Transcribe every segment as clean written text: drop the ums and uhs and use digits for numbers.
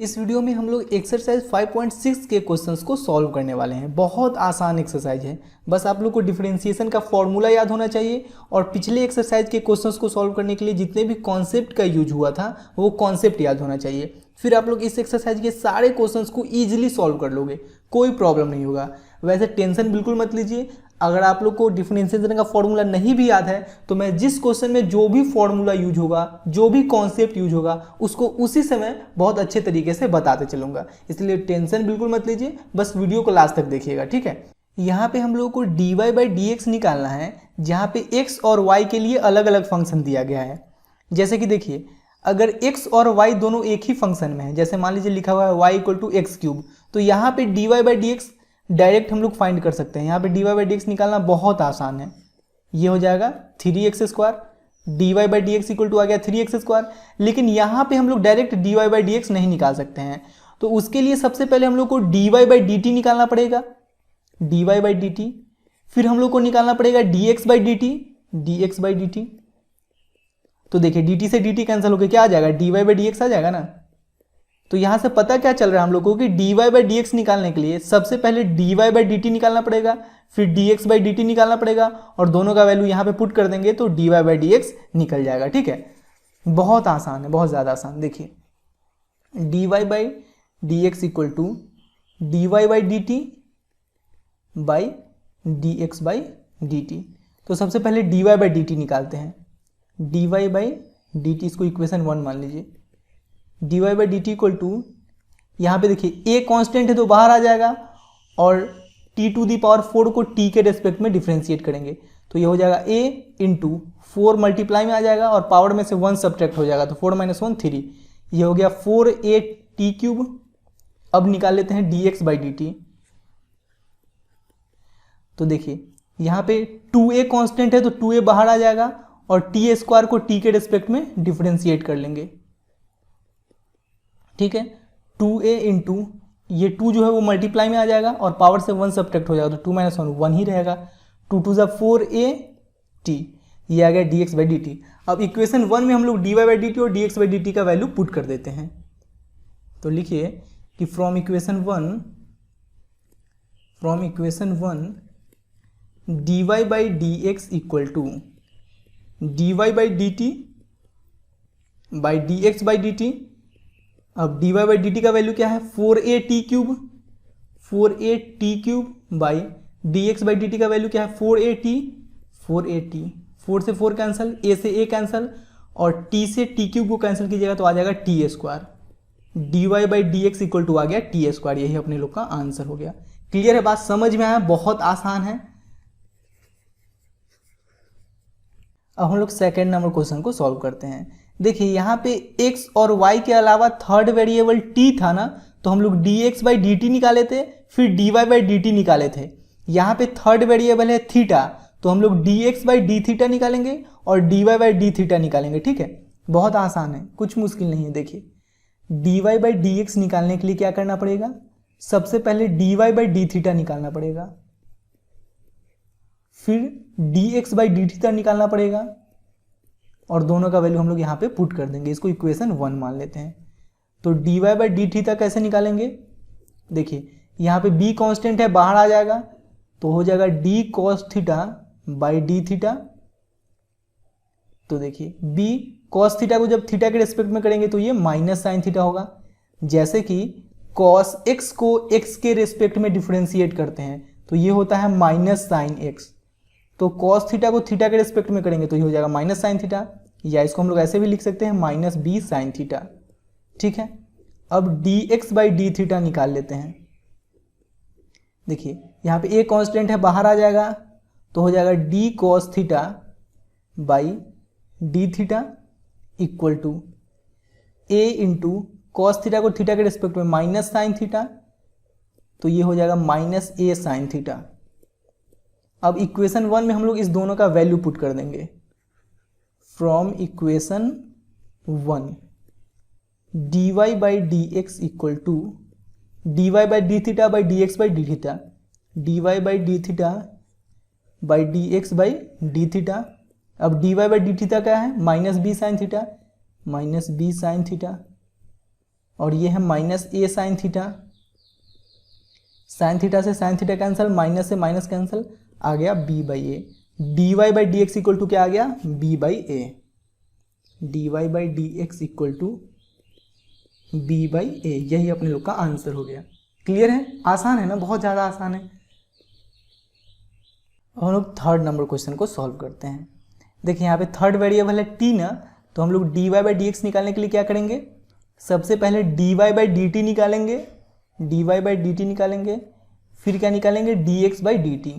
इस वीडियो में हम लोग एक्सरसाइज 5.6 के क्वेश्चंस को सॉल्व करने वाले हैं। बहुत आसान एक्सरसाइज है, बस आप लोग को डिफरेंशिएशन का फॉर्मूला याद होना चाहिए और पिछले एक्सरसाइज के क्वेश्चंस को सॉल्व करने के लिए जितने भी कॉन्सेप्ट का यूज हुआ था वो कॉन्सेप्ट याद होना चाहिए। फिर आप लोग इस एक्सरसाइज के सारे क्वेश्चंस को ईजिली सॉल्व कर लोगे, कोई प्रॉब्लम नहीं होगा। वैसे टेंशन बिल्कुल मत लीजिए, अगर आप लोग को डिफरेंशिएशन का फॉर्मूला नहीं भी याद है तो मैं जिस क्वेश्चन में जो भी फॉर्मूला यूज होगा, जो भी कॉन्सेप्ट यूज होगा, उसको उसी समय बहुत अच्छे तरीके से बताते चलूंगा। इसलिए टेंशन बिल्कुल मत लीजिए, बस वीडियो को लास्ट तक देखिएगा, ठीक है। यहाँ पे हम लोगों को dy बाई डी एक्स निकालना है, जहाँ पे x और y के लिए अलग अलग फंक्शन दिया गया है। जैसे कि देखिए, अगर x और y दोनों एक ही फंक्शन में है, जैसे मान लीजिए लिखा हुआ है y equal to x cube, तो यहाँ पे dy by D x direct हम लोग फाइंड कर सकते हैं। यहाँ पे dy बाई डी एक्स निकालना बहुत आसान है। ये हो जाएगा 3x², dy by D x equal to आ गया 3x²। लेकिन यहाँ पे हम लोग direct dy by D X नहीं निकाल सकते हैं, तो उसके लिए सबसे पहले हम लोग को dy बाई डी टी निकालना पड़ेगा, dy बाई डी टी। फिर हम लोग को निकालना पड़ेगा dx by D t, dx by D t. तो देखिए dt से dt कैंसिल होकर क्या आ जाएगा, dy बाई डी एक्स आ जाएगा ना। तो यहां से पता क्या चल रहा है हम लोग को कि dy बाई डी एक्स निकालने के लिए सबसे पहले dy बाई डी टी निकालना पड़ेगा, फिर dx बाई डी टी निकालना पड़ेगा और दोनों का वैल्यू यहाँ पे पुट कर देंगे तो dy बाई डी एक्स निकल जाएगा, ठीक है। बहुत आसान है, बहुत ज़्यादा आसान। देखिए dy by D x equal to dy by D T by dx by D t. तो सबसे पहले dy बाई डी टी निकालते हैं, dy बाई डी टी, इसको इक्वेशन 1 मान लीजिए। dy by D t equal to, यहाँ पे देखिए a कांस्टेंट है तो बाहर आ जाएगा और t टू दी पावर 4 को t के रेस्पेक्ट में डिफ्रेंशिएट करेंगे तो ये हो जाएगा a इंटू 4 मल्टीप्लाई में आ जाएगा और पावर में से 1 सब्ट्रैक्ट हो जाएगा तो 4 - 1 3। ये हो गया 4a t क्यूब। अब निकाल लेते हैं dx बाई डी टी। तो देखिए यहाँ पे 2a कांस्टेंट है तो 2a बाहर आ जाएगा और t² को t के रेस्पेक्ट में डिफ्रेंशिएट कर लेंगे, ठीक है। 2a इंटू ये 2 जो है वो मल्टीप्लाई में आ जाएगा और पावर से 1 सब्ट्रैक्ट हो जाएगा तो 2 - 1 1 ही रहेगा। 2 2 4a t, ये आ गया dx बाई डी टी। अब इक्वेशन 1 में हम लोग dy बाई डी टी और dx बाई डी टी का वैल्यू पुट कर देते हैं। तो लिखिए कि from equation 1 dy by D x equal to dy by D T by dx by D T. अब dy बाई डी टी का वैल्यू क्या है, 4a t cube, 4a t cube by dx by D T का value क्या है, 4a t, 4 से 4 cancel, a से a cancel और t से t क्यूब को कैंसिल कीजिएगा तो आ जाएगा t²। dy by D x equal to आ गया t²। यही अपने लोग का आंसर हो गया। क्लियर है, बात समझ में आया, बहुत आसान है। अब हम लोग सेकेंड नंबर क्वेश्चन को सॉल्व करते हैं। देखिए यहाँ पे x और y के अलावा थर्ड वेरिएबल t था ना, तो हम लोग dx बाई डी टी निकाले थे, फिर dy बाई डी टी निकाले थे। यहाँ पे थर्ड वेरिएबल है थीटा, तो हम लोग dx बाई डी थीटा निकालेंगे और dy बाई डी थीटा निकालेंगे, ठीक है। बहुत आसान है, कुछ मुश्किल नहीं है। देखिए dy बाई डी एक्स निकालने के लिए क्या करना पड़ेगा, सबसे पहले dy बाई डी थीटा निकालना पड़ेगा, फिर dx बाई डी थीटा निकालना पड़ेगा और दोनों का वैल्यू हम लोग यहाँ पे पुट कर देंगे। इसको इक्वेशन 1 मान लेते हैं। तो dy बाई डी थीटा कैसे निकालेंगे, देखिए यहाँ पे b कांस्टेंट है, बाहर आ जाएगा तो हो जाएगा d cos theta by D theta. तो देखिए b cos थीटा को जब थीटा के रेस्पेक्ट में करेंगे तो ये माइनस साइन थीटा होगा। जैसे कि cos x को x के रेस्पेक्ट में डिफ्रेंशिएट करते हैं तो ये होता है माइनस साइन x। तो cos थीटा को थीटा के रेस्पेक्ट में करेंगे तो ये हो जाएगा माइनस साइन थीटा, या इसको हम लोग ऐसे भी लिख सकते हैं माइनस b साइन थीटा, ठीक है। अब dx बाई डी थीटा निकाल लेते हैं। देखिए यहाँ पे a कांस्टेंट है, बाहर आ जाएगा तो हो जाएगा d cos theta by D theta equal to a into cos theta को थीटा के रेस्पेक्ट में माइनस साइन थीटा, तो ये हो जाएगा माइनस a साइन थीटा। अब इक्वेशन 1 में हम लोग इस दोनों का वैल्यू पुट कर देंगे। From equation 1 dy by D x equal to dy by D theta by dx by D theta, dy by D theta by dx by D theta. अब dy बाई डी थीटा क्या है, minus b sine theta, minus b sine theta और ये है minus a sine theta. Sine theta से sine theta cancel, minus से minus cancel, आ गया B by A. D Y by D x equal to क्या आ गया, B by A. D Y by D x equal to B by A, यही अपने लोग का आंसर हो गया। क्लियर है, आसान है ना, बहुत ज़्यादा आसान है। हम लोग थर्ड नंबर क्वेश्चन को सॉल्व करते हैं। देखिए यहाँ पे थर्ड वेरिएबल है टी ना, तो हम लोग D Y by D x निकालने के लिए क्या करेंगे, सबसे पहले D Y by D T निकालेंगे, D Y by D T निकालेंगे, फिर क्या निकालेंगे, D x by D T,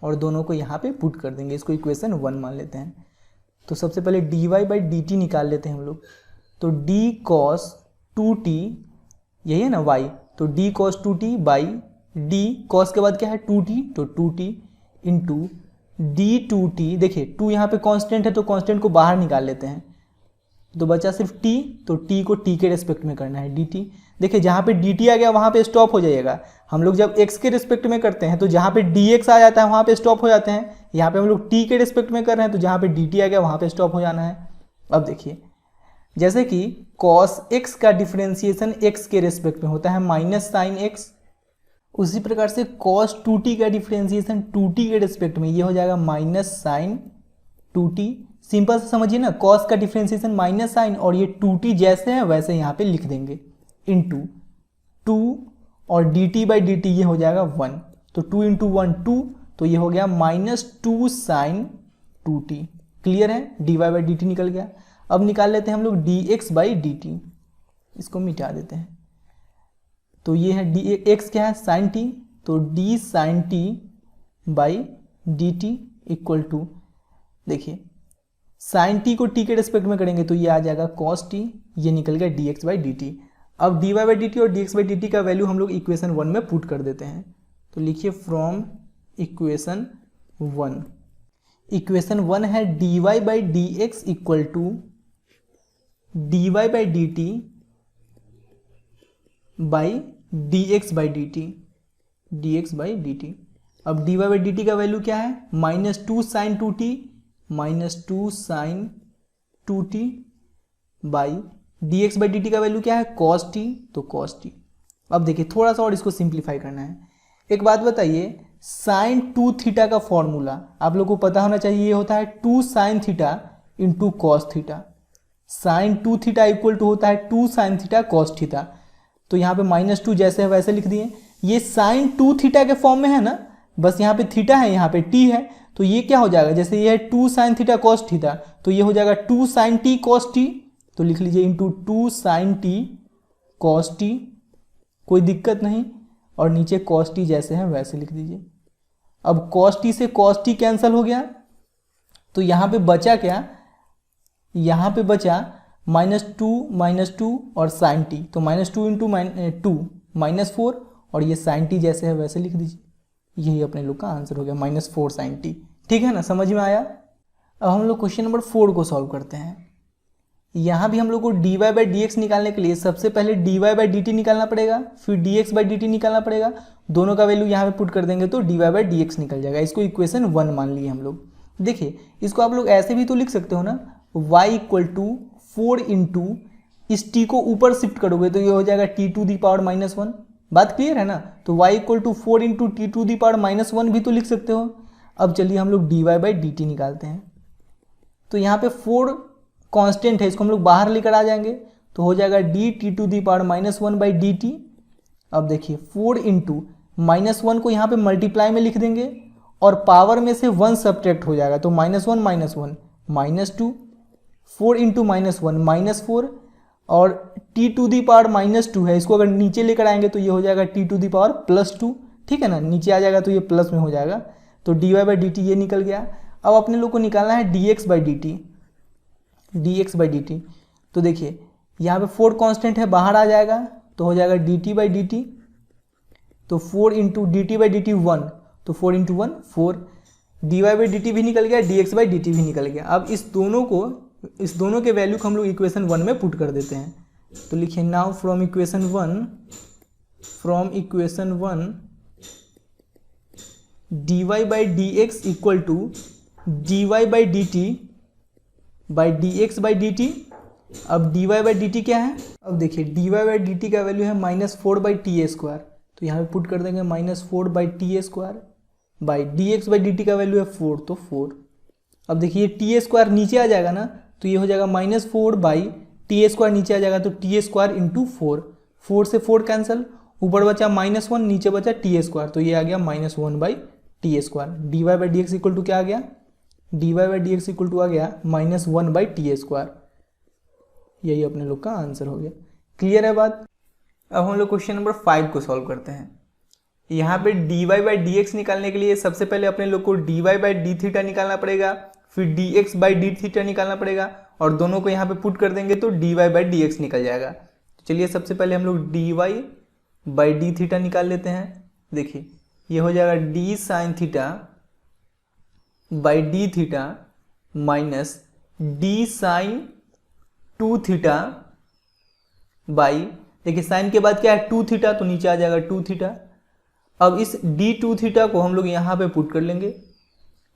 और दोनों को यहाँ पे पुट कर देंगे। इसको इक्वेशन 1 मान लेते हैं। तो सबसे पहले D Y by D t निकाल लेते हैं हम लोग। तो डी कॉस 2t, यही है ना y, तो D cos 2t by D cos के बाद क्या है 2t, तो 2t इंटू डी 2t। देखिए 2 यहाँ पे कांस्टेंट है तो कांस्टेंट को बाहर निकाल लेते हैं, तो बचा सिर्फ t, तो t को t के रिस्पेक्ट में करना है dt। देखिए जहाँ पे dt आ गया वहाँ पे स्टॉप हो जाइएगा। हम लोग जब x के रिस्पेक्ट में करते हैं तो जहाँ पे dx आ जाता है वहाँ पे स्टॉप हो जाते हैं। यहाँ पे हम लोग t के रिस्पेक्ट में कर रहे हैं तो जहाँ पे dt आ गया वहाँ पे स्टॉप हो जाना है। अब देखिए जैसे कि cos x का डिफरेंशिएशन x के रिस्पेक्ट में होता है माइनस साइन x, उसी प्रकार से cos 2t का डिफरेंशिएशन 2t के रिस्पेक्ट में ये हो जाएगा माइनस साइन 2t। सिंपल से समझिए ना, cos का डिफरेंशिएशन माइनस साइन और ये 2t जैसे है वैसे यहाँ पे लिख देंगे, इंटू 2 और dt बाई dt ये हो जाएगा 1, तो 2 इंटू 1 2, तो ये हो गया माइनस 2 साइन 2t। क्लियर है, dy बाई dt निकल गया। अब निकाल लेते हैं हम लोग dx बाई dt, इसको मिटा देते हैं। तो ये है dx क्या है साइन t, तो d साइन t बाई dt इक्वल टू, देखिए साइन t को t के रिस्पेक्ट में करेंगे तो ये आ जाएगा cos t, ये निकल गया dx बाई dt। अब dy बाई dt और dx बाई dt का वैल्यू हम लोग इक्वेशन 1 में पुट कर देते हैं। तो लिखिए फ्रॉम इक्वेशन 1, इक्वेशन 1 है dy by dx equal to dy by dt by dx by dt, dx by dt। अब dy बाई dt का वैल्यू क्या है, minus 2 sine 2t, minus 2 sine 2t by dx by dt का value क्या है cos t, तो cos t। अब देखिए थोड़ा सा और इसको सिंप्लीफाई करना है। एक बात बताइए, साइन 2 थीटा का फॉर्मूला आप लोग को पता होना चाहिए, ये होता है 2 sine theta into cos theta. Sine 2 theta equal to होता है 2 साइन थीटा कॉस थीटा। तो यहाँ पे माइनस 2 जैसे है वैसे लिख दिए। ये साइन 2 थीटा के फॉर्म में है ना, बस यहाँ पे थीटा है, यहाँ पे टी है, तो ये क्या हो जाएगा, जैसे ये है 2 साइन थीटा कॉस थीटा, तो ये हो जाएगा 2 साइन टी कॉस टी, तो लिख लीजिए into 2 sine t cos t, कोई दिक्कत नहीं, और नीचे कॉस टी जैसे है वैसे लिख दीजिए। अब कॉस टी से कॉस टी कैंसिल हो गया, तो यहाँ पे बचा क्या, यहाँ पे बचा माइनस टू और साइन टी, तो माइनस 2 इंटू टू माइनस 4, और ये साइन टी जैसे है वैसे लिख दीजिए। यही अपने लोग का आंसर हो गया माइनस 4 साइन टी। ठीक है ना, समझ में आया। अब हम लोग क्वेश्चन नंबर 4 को सॉल्व करते हैं। यहाँ भी हम लोग को d Y by D x निकालने के लिए सबसे पहले D Y by D t निकालना पड़ेगा, फिर d x by D t निकालना पड़ेगा। दोनों का वैल्यू यहाँ पे पुट कर देंगे तो d Y by D x निकल जाएगा। इसको इक्वेशन 1 मान लिए हम लोग। देखिए इसको आप लोग ऐसे भी तो लिख सकते हो ना, y इक्वल टू 4 इंटू इस t को ऊपर शिफ्ट करोगे तो ये हो जाएगा t to the power minus 1। बात क्लियर है ना। तो y equal to 4 into t to the power minus 1 भी तो लिख सकते हो। अब चलिए हम लोग D Y by D t निकालते हैं। तो यहाँ पे 4 कांस्टेंट है, इसको हम लोग बाहर लेकर आ जाएंगे तो हो जाएगा d t to the power minus 1 by D T. अब देखिए 4 इंटू माइनस 1 को यहाँ पे मल्टीप्लाई में लिख देंगे और पावर में से 1 सब्ट्रैक्ट हो जाएगा, तो minus 1 minus 2, 4 into minus 1 minus 4, और t to the power minus 2 है, इसको अगर नीचे लेकर आएंगे तो ये हो जाएगा t to the power plus 2। ठीक है ना, नीचे आ जाएगा तो ये प्लस में हो जाएगा, तो d Y by D t ये निकल गया। अब अपने लोग को निकालना है d x by D t, d x by D t. तो देखिए यहाँ पे 4 कांस्टेंट है, बाहर आ जाएगा तो हो जाएगा d T by D t. तो 4 into d T by D t 1, तो 4 इंटू 1 4, डी वाई बाई डी टी भी निकल गया, डी एक्स बाई डी टी भी निकल गया। अब इस दोनों के वैल्यू को हम लोग इक्वेशन 1 में पुट कर देते हैं। तो लिखिए now from equation 1 D Y by D x equal to D Y by D T by D x by D T अब D Y by D T क्या है, अब देखिए D Y by D T का value है -4/t², तो यहाँ पे पुट कर देंगे -4/t² by D x by D T का वैल्यू है 4, तो 4। अब देखिए t² नीचे आ जाएगा ना, तो ये हो जाएगा -4/t² नीचे आ जाएगा, तो t² इंटू 4, 4 से 4 कैंसिल, ऊपर बचा -1, नीचे बचा t², तो ये आ गया -1/t²। D Y by D x equal to क्या आ गया, D Y by D x equal to आ गया -1/t²। यही अपने लोग का आंसर हो गया। क्लियर है बात। अब हम लोग क्वेश्चन नंबर 5 को सॉल्व करते हैं। यहाँ पे d Y by D x निकालने के लिए सबसे पहले अपने लोग को d Y by D theta निकालना पड़ेगा, फिर d x by D theta निकालना पड़ेगा, और दोनों को यहाँ पे पुट कर देंगे तो d Y by D x निकल जाएगा। चलिए सबसे पहले हम लोग D Y by D theta निकाल लेते हैं। देखिए ये हो जाएगा d sine theta by D theta minus d sine 2 theta by, देखिए साइन के बाद क्या है 2 थीटा, तो नीचे आ जाएगा 2 थीटा। अब इस d2 थीटा को हम लोग यहाँ पे पुट कर लेंगे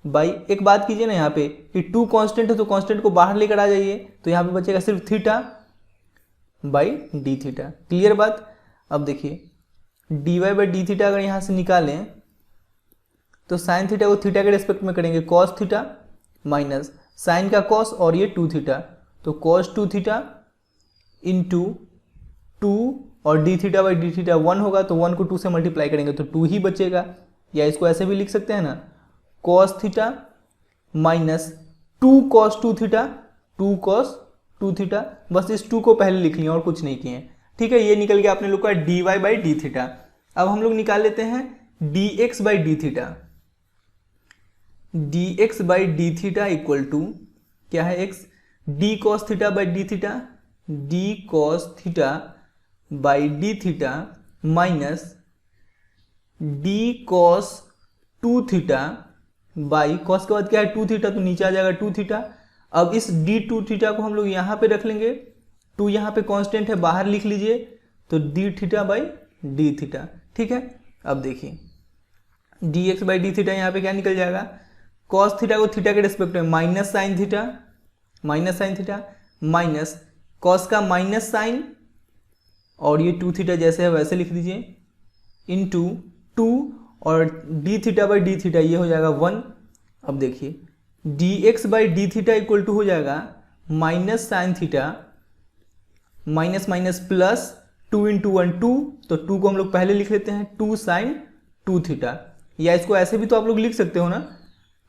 बाई, एक बात कीजिए ना यहाँ पे कि 2 कांस्टेंट है तो कांस्टेंट को बाहर लेकर आ जाइए, तो यहाँ पे बचेगा सिर्फ theta by D theta. Clear बात। अब देखिए D Y by D theta अगर यहाँ से निकालें तो साइन थीटा को थीटा के रेस्पेक्ट में करेंगे कॉस थीटा माइनस साइन का कॉस और ये 2 थीटा, तो कॉस 2 थीटा इंटू 2 और d theta by D theta 1 होगा, तो 1 को 2 से मल्टीप्लाई करेंगे तो 2 ही बचेगा, या इसको ऐसे भी लिख सकते हैं ना cos theta minus 2 cos 2 theta, 2 cos 2 theta, बस इस 2 को पहले लिख लिया और कुछ नहीं किए। ठीक है, ये निकल गया अपने लोग का d Y by D theta. अब हम लोग निकाल लेते हैं d x by D theta. D x by D theta equal to क्या है x, d cos theta by D theta, d cos theta by D theta minus d cos 2 theta by cos के बाद क्या है 2 theta, तो नीचे आ जाएगा 2 थीटा। अब इस डी 2 थीटा को हम लोग यहाँ पे रख लेंगे, 2 यहाँ पे कांस्टेंट है बाहर लिख लीजिए, तो D theta by D theta. ठीक है, अब देखिए d x by D theta यहाँ पे क्या निकल जाएगा, कॉस थीटा को थीटा के रेस्पेक्ट में minus sine theta minus cos का माइनस साइन और ये 2 थीटा जैसे है वैसे लिख दीजिए इंटू 2 और d theta by D theta ये हो जाएगा 1। अब देखिए d x by D theta equal to हो जाएगा minus sine theta minus minus plus 2 into 1 2, तो 2 को हम लोग पहले लिख लेते हैं 2 साइन 2 थीटा, या इसको ऐसे भी तो आप लोग लिख सकते हो ना।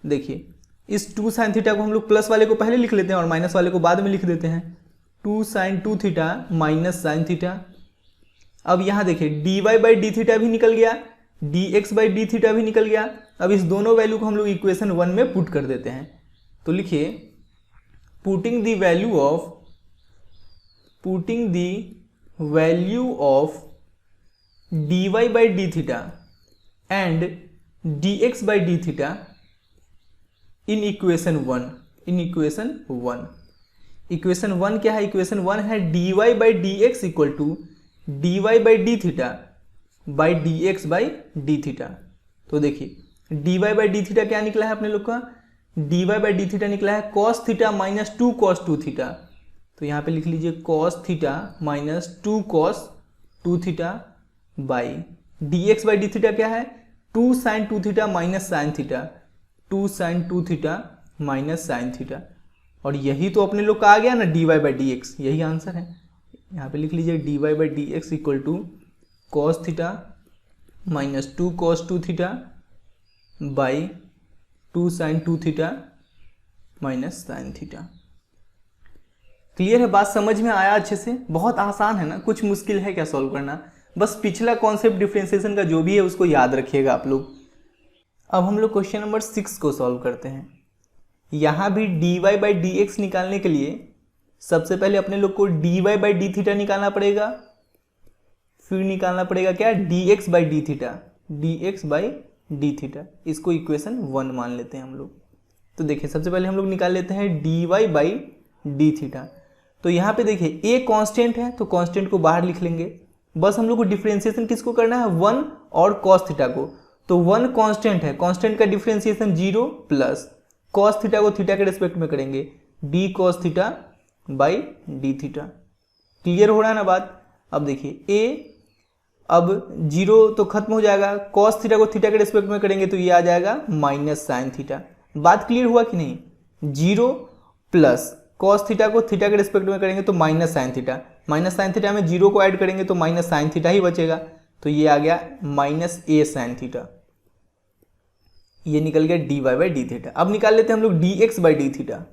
देखिए इस 2 साइन थीटा को हम लोग प्लस वाले को पहले लिख लेते हैं और माइनस वाले को बाद में लिख देते हैं, 2 sine 2 theta minus sine theta. अब यहाँ देखिए D Y by D theta भी निकल गया, D x by D theta भी निकल गया। अब इस दोनों वैल्यू को हम लोग इक्वेशन 1 में पुट कर देते हैं, तो लिखिए putting the value of d Y by D theta and d x by D theta in equation 1। Equation 1 क्या है, इक्वेशन 1 है d Y by D x equal to D Y by D theta by D x by D theta. तो देखिए D Y by D theta क्या निकला है अपने लोग का, d Y by D theta निकला है cos theta minus 2 cos 2 theta, तो यहाँ पे लिख लीजिए cos theta minus 2 cos 2 theta by D x by D theta क्या है 2 sine 2 theta minus sine theta, 2 sine 2 theta minus sine theta. और यही तो अपने लोग का आ गया ना d Y by D x, यही आंसर है। यहाँ पे लिख लीजिए d Y by D x equal to cos theta minus 2 cos 2 theta by 2 sine 2 theta minus sine theta. Clear है बात, समझ में आया अच्छे से? बहुत आसान है ना, कुछ मुश्किल है क्या सॉल्व करना, बस पिछला कॉन्सेप्ट डिफरेंशिएशन का जो भी है उसको याद रखिएगा आप लोग। अब हम लोग क्वेश्चन नंबर 6 को सॉल्व करते हैं। यहाँ भी d Y by D x निकालने के लिए सबसे पहले अपने लोग को d Y by D theta निकालना पड़ेगा, फिर निकालना पड़ेगा क्या d x by D theta, d x by D theta. इसको इक्वेशन 1 मान लेते हैं हम लोग। तो देखिए सबसे पहले हम लोग निकाल लेते हैं d Y by D theta. तो यहाँ पे देखिए ए कांस्टेंट है तो कांस्टेंट को बाहर लिख लेंगे, बस हम लोग को डिफरेंशिएशन किसको करना है 1 और कॉस थीटा को। तो 1 कांस्टेंट है, कांस्टेंट का डिफरेंशिएशन 0 प्लस कॉस थीटा को थीटा के रेस्पेक्ट में करेंगे D cos theta by D theta. Clear हो रहा है ना बात। अब देखिए ए, अब जीरो तो खत्म हो जाएगा, कॉस थीटा को थीटा के रिस्पेक्ट में करेंगे तो ये आ जाएगा माइनस साइन थीटा। बात क्लियर हुआ कि नहीं। जीरो प्लस कॉस थीटा को थीटा के रिस्पेक्ट में करेंगे तो minus sine theta, minus sine theta में जीरो को ऐड करेंगे तो माइनस साइन थीटा ही बचेगा, तो ये आ गया माइनस ए साइन थीटा। ये निकल गया D Y by D theta. अब निकाल लेते हैं हम लोग d x by D theta.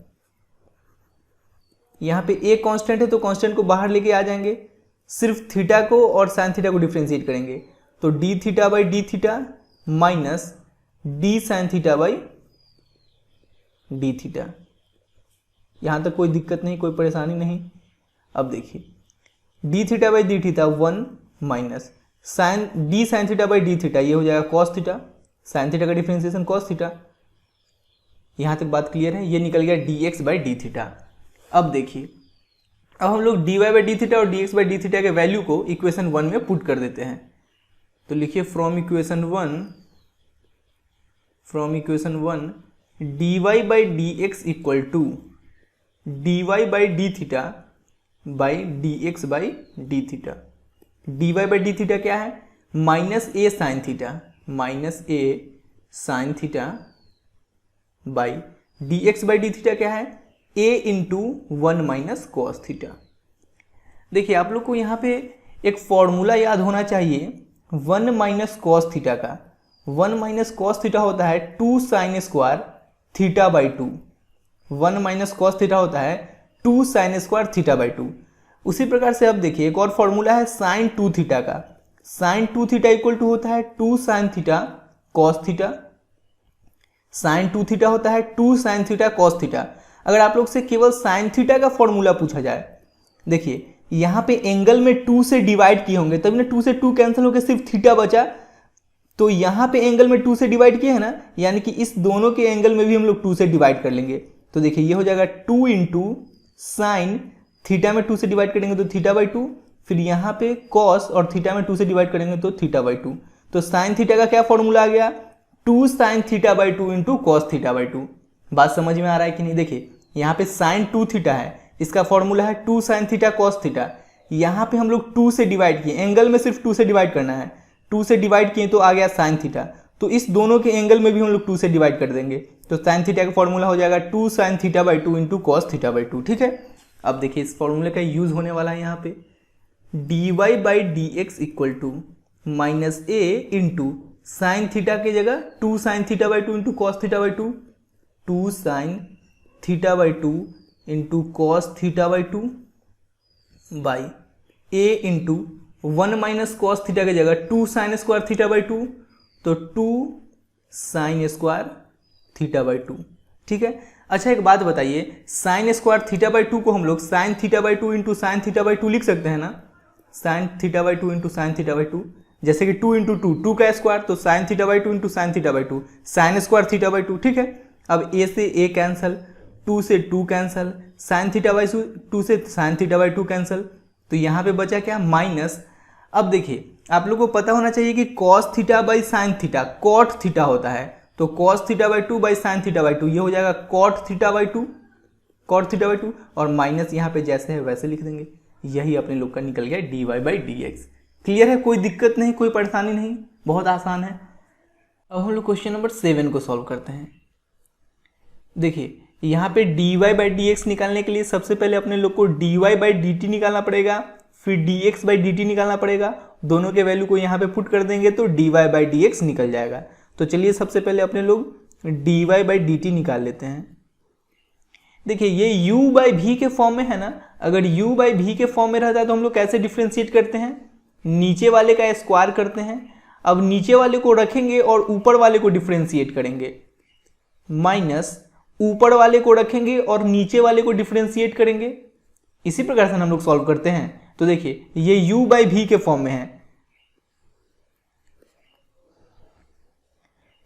यहाँ पे ए कांस्टेंट है तो कांस्टेंट को बाहर लेके आ जाएंगे, सिर्फ थीटा को और साइन थीटा को डिफ्रेंशिएट करेंगे तो D theta by D theta minus d sine theta by D theta. यहाँ तक कोई दिक्कत नहीं, कोई परेशानी नहीं। अब देखिए D theta by D theta 1 minus sine D sine theta by D theta, ये हो जाएगा कॉस थीटा, साइन थीटा का डिफ्रेंशिएशन कॉस थीटा। यहाँ तक बात क्लियर है। ये निकल गया D x by D theta. अब देखिए अब हम लोग D Y by D theta और D x by D theta के वैल्यू को इक्वेशन 1 में पुट कर देते हैं। तो लिखिए from equation 1 D Y by D x equal to D Y by D theta by D x by D theta. D Y by D theta क्या है, minus a sine theta, minus a sine theta by D x by D theta क्या है, a into 1 minus cos theta. देखिए आप लोग को यहाँ पे एक फॉर्मूला याद होना चाहिए 1 माइनस कॉस थीटा का। 1 माइनस कॉस थीटा होता है 2 sine square theta by 2। 1 minus cos theta होता है 2 साइन स्क्वायर थीटा बाई 2। उसी प्रकार से अब देखिए एक और फॉर्मूला है साइन 2 थीटा का। साइन 2 थीटा इक्वल टू होता है 2 sine theta cos theta. Sine 2 theta होता है 2 साइन थीटा कॉस थीटा। अगर आप लोग से केवल साइन थीटा का फॉर्मूला पूछा जाए, देखिए यहाँ पे एंगल में 2 से डिवाइड किए होंगे तब ना 2 से 2 कैंसिल होकर सिर्फ थीटा बचा, तो यहाँ पे एंगल में 2 से डिवाइड किए है ना, यानी कि इस दोनों के एंगल में भी हम लोग 2 से डिवाइड कर लेंगे। तो देखिए ये हो जाएगा 2 इंटू साइन, थीटा में 2 से डिवाइड करेंगे तो थीटा बाई 2, फिर यहाँ पे कॉस और थीटा में 2 से डिवाइड करेंगे तो थीटा बाई 2। तो साइन थीटा का क्या फॉर्मूला आ गया, 2 sine theta by 2 into cos theta by 2। बात समझ में आ रहा है कि नहीं। देखिए यहाँ पे साइन 2 थीटा है, इसका फॉर्मूला है 2 साइन थीटा कॉस थीटा। यहाँ पे हम लोग 2 से डिवाइड किए, एंगल में सिर्फ 2 से डिवाइड करना है, 2 से डिवाइड किए तो आ गया साइन थीटा, तो इस दोनों के एंगल में भी हम लोग 2 से डिवाइड कर देंगे, तो साइन थीटा का फॉर्मूला हो जाएगा 2 sine theta by 2 into cos theta by 2। ठीक है। अब देखिए इस फॉर्मूले का यूज होने वाला है यहाँ पे, d Y by D x equal to minus a into sine theta की जगह 2 sine theta by 2 into cos theta by 2, 2 sine theta by 2 into cos theta by 2 by a into 1 minus cos theta की जगह 2 sine square theta by 2, तो 2 sine square theta by 2। ठीक है। अच्छा एक बात बताइए, साइन स्क्वायर थीटा बाई 2 को हम लोग sign theta by 2 into sine theta by 2 लिख सकते हैं ना, sign theta by 2 into sine theta by 2, जैसे कि 2 इंटू 2 का स्क्वायर, तो sine theta by 2 into sine theta by 2 sine square theta by 2। ठीक है। अब ए से ए कैंसल, 2 से 2 कैंसल, साइन थीटा बाई 2 से साइन थीटा बाई 2 कैंसल, तो यहाँ पे बचा क्या, माइनस। अब देखिए आप लोग को पता होना चाहिए कि cos theta by sine theta cot theta होता है, तो cos theta by 2 by sine theta by 2 ये हो जाएगा cot theta by 2, cot theta by 2, और माइनस यहाँ पे जैसे है वैसे लिख देंगे। यही अपने लोग का निकल गया D Y by D x. Clear है, कोई दिक्कत नहीं, कोई परेशानी नहीं, बहुत आसान है। अब हम लोग क्वेश्चन नंबर 7 को सॉल्व करते हैं। देखिए यहाँ पे d Y by D x निकालने के लिए सबसे पहले अपने लोग को d Y by D t निकालना पड़ेगा, फिर d x by D t निकालना पड़ेगा। दोनों के वैल्यू को यहाँ पे पुट कर देंगे तो d Y by D x निकल जाएगा। तो चलिए सबसे पहले अपने लोग D Y by D t निकाल लेते हैं। देखिए ये u बाई भी के फॉर्म में है ना, अगर u बाई भी के फॉर्म में रहता है तो हम लोग कैसे डिफ्रेंशिएट करते हैं, नीचे वाले का स्क्वायर करते हैं। अब नीचे वाले को रखेंगे और ऊपर वाले को डिफ्रेंशिएट करेंगे, माइनस ऊपर वाले को रखेंगे और नीचे वाले को डिफ्रेंशिएट करेंगे। इसी प्रकार से हम लोग सॉल्व करते हैं। तो देखिए ये u बाई भी के फॉर्म में है,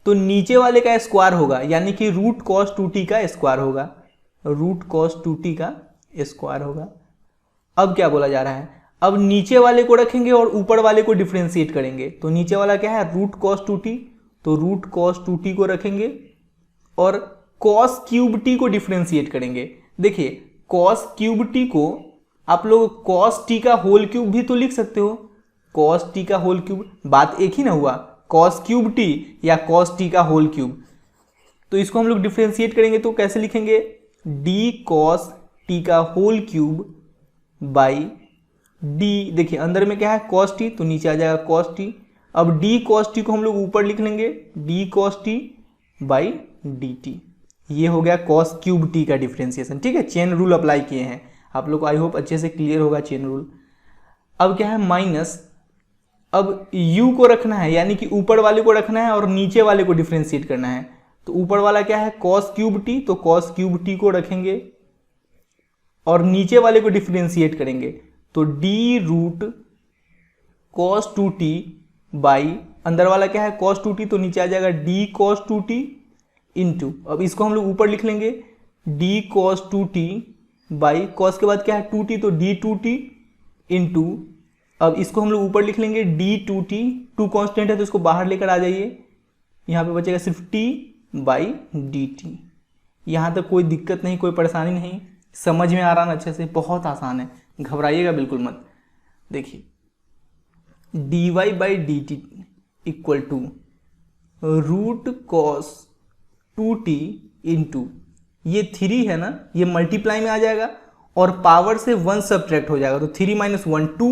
तो नीचे वाले का स्क्वायर होगा, यानी कि रूट कॉस 2t का स्क्वायर होगा, रूट कॉस 2t का स्क्वायर होगा। अब क्या बोला जा रहा है, अब नीचे वाले को रखेंगे और ऊपर वाले को डिफ्रेंशिएट करेंगे। तो नीचे वाला क्या है, रूट कॉस 2t, तो रूट कॉस 2t को रखेंगे और कॉस क्यूब t को डिफ्रेंशिएट करेंगे। देखिए कॉस क्यूब टी को आप लोग कॉस टी का होल क्यूब भी तो लिख सकते हो, कॉस टी का होल क्यूब, बात एक ही ना हुआ, कॉस क्यूब टी या कॉस टी का होल क्यूब। तो इसको हम लोग डिफ्रेंशिएट करेंगे तो कैसे लिखेंगे, डी कॉस टी का होल क्यूब बाई डी, देखिए अंदर में क्या है कॉस टी, तो नीचे आ जाएगा कॉस टी। अब डी कॉस टी को हम लोग ऊपर लिख लेंगे, d cos t by D t. ये हो गया कॉस क्यूब टी का डिफ्रेंसिएशन। ठीक है, चेन रूल अप्लाई किए हैं आप लोग को, आई होप अच्छे से क्लियर होगा चेन रूल। अब क्या है माइनस, अब u को रखना है, यानी कि ऊपर वाले को रखना है और नीचे वाले को डिफ्रेंशिएट करना है। तो ऊपर वाला क्या है कॉस क्यूब टी, तो कॉस क्यूब टी को रखेंगे और नीचे वाले को डिफ्रेंशिएट करेंगे, तो d root cos two T by, अंदर वाला क्या है कॉस टू टी, तो नीचे आ जाएगा d cos two T into, अब इसको हम लोग ऊपर लिख लेंगे d cos two T by, cos के बाद क्या है टू टी, तो डी टू टी इंटू, अब इसको हम लोग ऊपर लिख लेंगे d two t, two constant है तो इसको बाहर लेकर आ जाइए, यहाँ पे बचेगा सिर्फ टी बाई डी टी। यहाँ तक कोई दिक्कत नहीं, कोई परेशानी नहीं, समझ में आ रहा ना अच्छे से, बहुत आसान है, घबराइएगा बिल्कुल मत। देखिए D Y by D t equal to root cos two T into, ये थ्री है ना, ये मल्टीप्लाई में आ जाएगा और पावर से वन सब्ट्रैक्ट हो जाएगा, तो three minus one two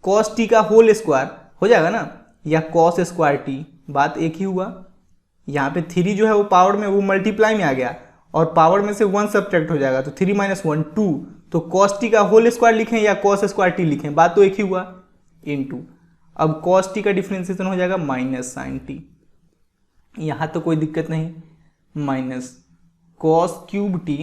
cos t का होल स्क्वायर हो जाएगा ना, या कॉस स्क्वायर टी, बात एक ही हुआ। यहाँ पे थ्री जो है वो पावर में वो मल्टीप्लाई में आ गया और पावर में से वन सब्ट्रैक्ट हो जाएगा, तो थ्री माइनस वन टू, तो कॉस टी का होल स्क्वायर लिखें या कॉस स्क्वायर टी लिखें, बात तो एक ही हुआ, इनटू, अब कॉस टी का डिफरेंशिएशन हो जाएगा माइनस साइन टी, यहाँ तो कोई दिक्कत नहीं, minus cos cube T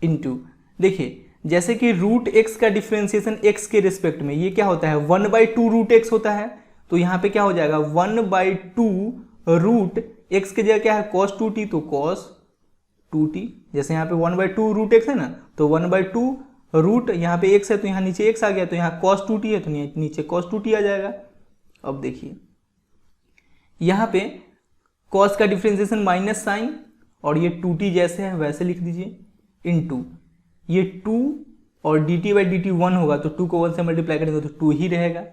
into, देखिए जैसे कि रूट एक्स का डिफरेंशिएशन एक्स के रिस्पेक्ट में ये क्या होता है one by two root x होता है, तो यहाँ पे क्या हो जाएगा one by two root x के जगह क्या है कॉस टू टी, तो कॉस टू टी, जैसे यहाँ पे one by two root x है ना, तो वन बाई टू रूट यहाँ पे एक्स है तो यहाँ नीचे एक्स आ गया, तो यहाँ कॉस टू टी है तो नीचे कॉस टू टी आ जाएगा। अब देखिए यहाँ पे कॉस का डिफरेंशिएशन माइनस साइन और ये टू टी जैसे है वैसे लिख दीजिए, इनटू ये टू और D T by D T one होगा, तो टू को वन से मल्टीप्लाई करेंगे तो टू ही रहेगा,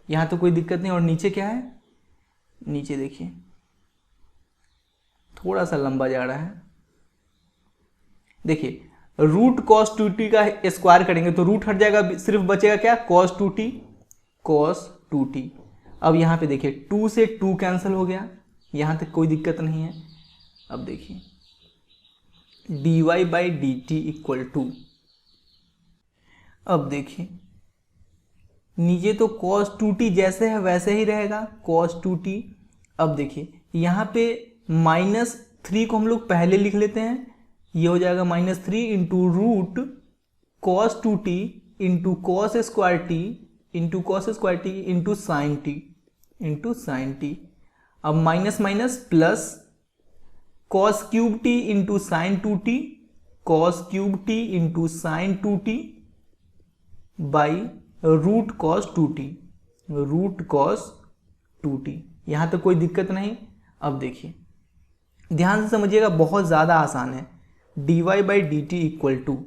यहाँ तो कोई दिक्कत नहीं। और नीचे क्या है, नीचे देखिए थोड़ा सा लंबा जा रहा है, देखिए रूट कॉस टू टी का स्क्वायर करेंगे तो रूट हट जाएगा, सिर्फ बचेगा क्या cos two T, cos two T. अब यहाँ पे देखिए टू से टू कैंसिल हो गया, यहाँ तक कोई दिक्कत नहीं है। अब देखिए D Y by D t equal to, अब देखिए नीचे तो कॉस टू टी जैसे है वैसे ही रहेगा कॉस टू टी। अब देखिए यहाँ पे माइनस थ्री को हम लोग पहले लिख लेते हैं, ये हो जाएगा minus three into root cos two T into cos square T into cos square T into sine T into sine T. अब minus minus plus cos cube T into sine two T, cos cube T into sine two T by root cos two T, root cos two T. यहाँ तक कोई दिक्कत नहीं। अब देखिए ध्यान से समझिएगा, बहुत ज़्यादा आसान है। D Y by D t equal to,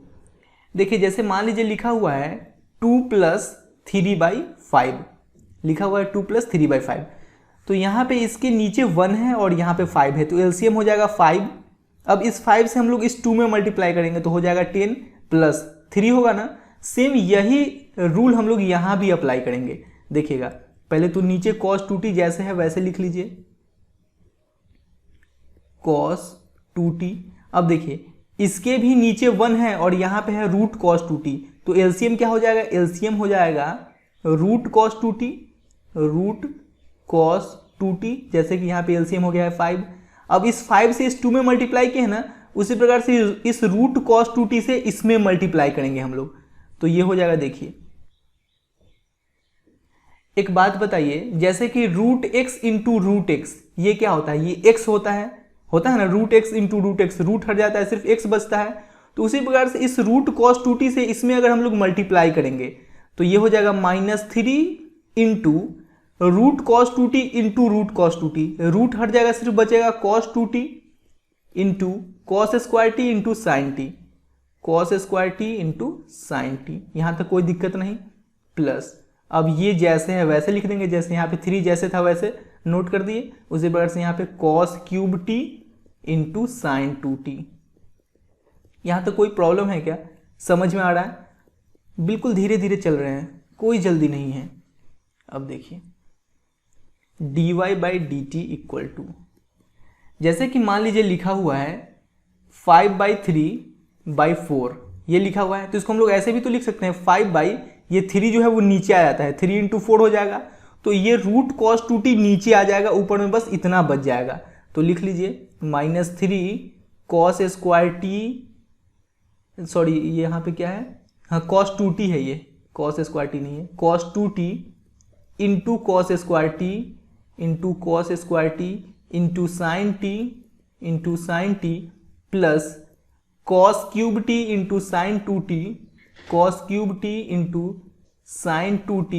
देखिए जैसे मान लीजिए लिखा हुआ है two plus three by five, लिखा हुआ है two plus three by five, तो यहाँ पे इसके नीचे वन है और यहाँ पे फाइव है, तो एलसीएम हो जाएगा फाइव। अब इस फाइव से हम लोग इस टू में मल्टीप्लाई करेंगे तो हो जाएगा टेन प्लस थ्री होगा ना। सेम यही रूल हम लोग यहाँ भी अप्लाई करेंगे। देखिएगा पहले तो नीचे कॉस टू टी जैसे है वैसे लिख लीजिए कॉस टू टी। अब देखिए इसके भी नीचे वन है और यहाँ पे है रूट कॉस टू टी, तो एलसीएम क्या हो जाएगा, एलसीएम हो जाएगा root cos two T, root cos two t, जैसे कि यहाँ पे एलसीएम हो गया है फाइव। अब इस फाइव से इस टू में मल्टीप्लाई किए है ना, उसी प्रकार से इस रूट कॉस टू टी से इसमें मल्टीप्लाई करेंगे हम लोग, तो ये हो जाएगा। देखिए एक बात बताइए, जैसे कि root x into root x, ये क्या होता है, ये एक्स होता है ना, root x into root x, root हट जाता है सिर्फ एक्स बचता है, तो उसी प्रकार से इस रूट कॉस टू टी से इसमें अगर हम लोग मल्टीप्लाई करेंगे तो ये हो जाएगा minus three into root cos two T into root cos two T, root हट जाएगा सिर्फ बचेगा cos two T into cos square T into sine t, cos square T into sine t, यहाँ तक कोई दिक्कत नहीं, प्लस अब ये जैसे है वैसे लिख देंगे, जैसे यहाँ पे 3 जैसे था वैसे नोट कर दिए, उसी प्रकार से यहाँ पे cos cube T into sine 2t। यहाँ तक कोई प्रॉब्लम है क्या, समझ में आ रहा है? बिल्कुल धीरे धीरे चल रहे हैं, कोई जल्दी नहीं है। अब देखिए dy by D t equal to, जैसे कि मान लीजिए लिखा हुआ है 5/3/4, ये लिखा हुआ है, तो इसको हम लोग ऐसे भी तो लिख सकते हैं 5 बाई, ये 3 जो है वो नीचे आ जाता है, 3 इंटू 4 हो जाएगा, तो ये रूट कॉस 2t नीचे आ जाएगा, ऊपर में बस इतना बच जाएगा, तो लिख लीजिए -3 कॉस स्क्वायर टी, सॉरी ये यहाँ पे क्या है, हाँ कॉस 2t है, ये कॉस स्क्वायर टी नहीं है, cos 2t into cos square T into cos square T into sine t plus cos cube T into sine 2t, cos cube T into sine 2t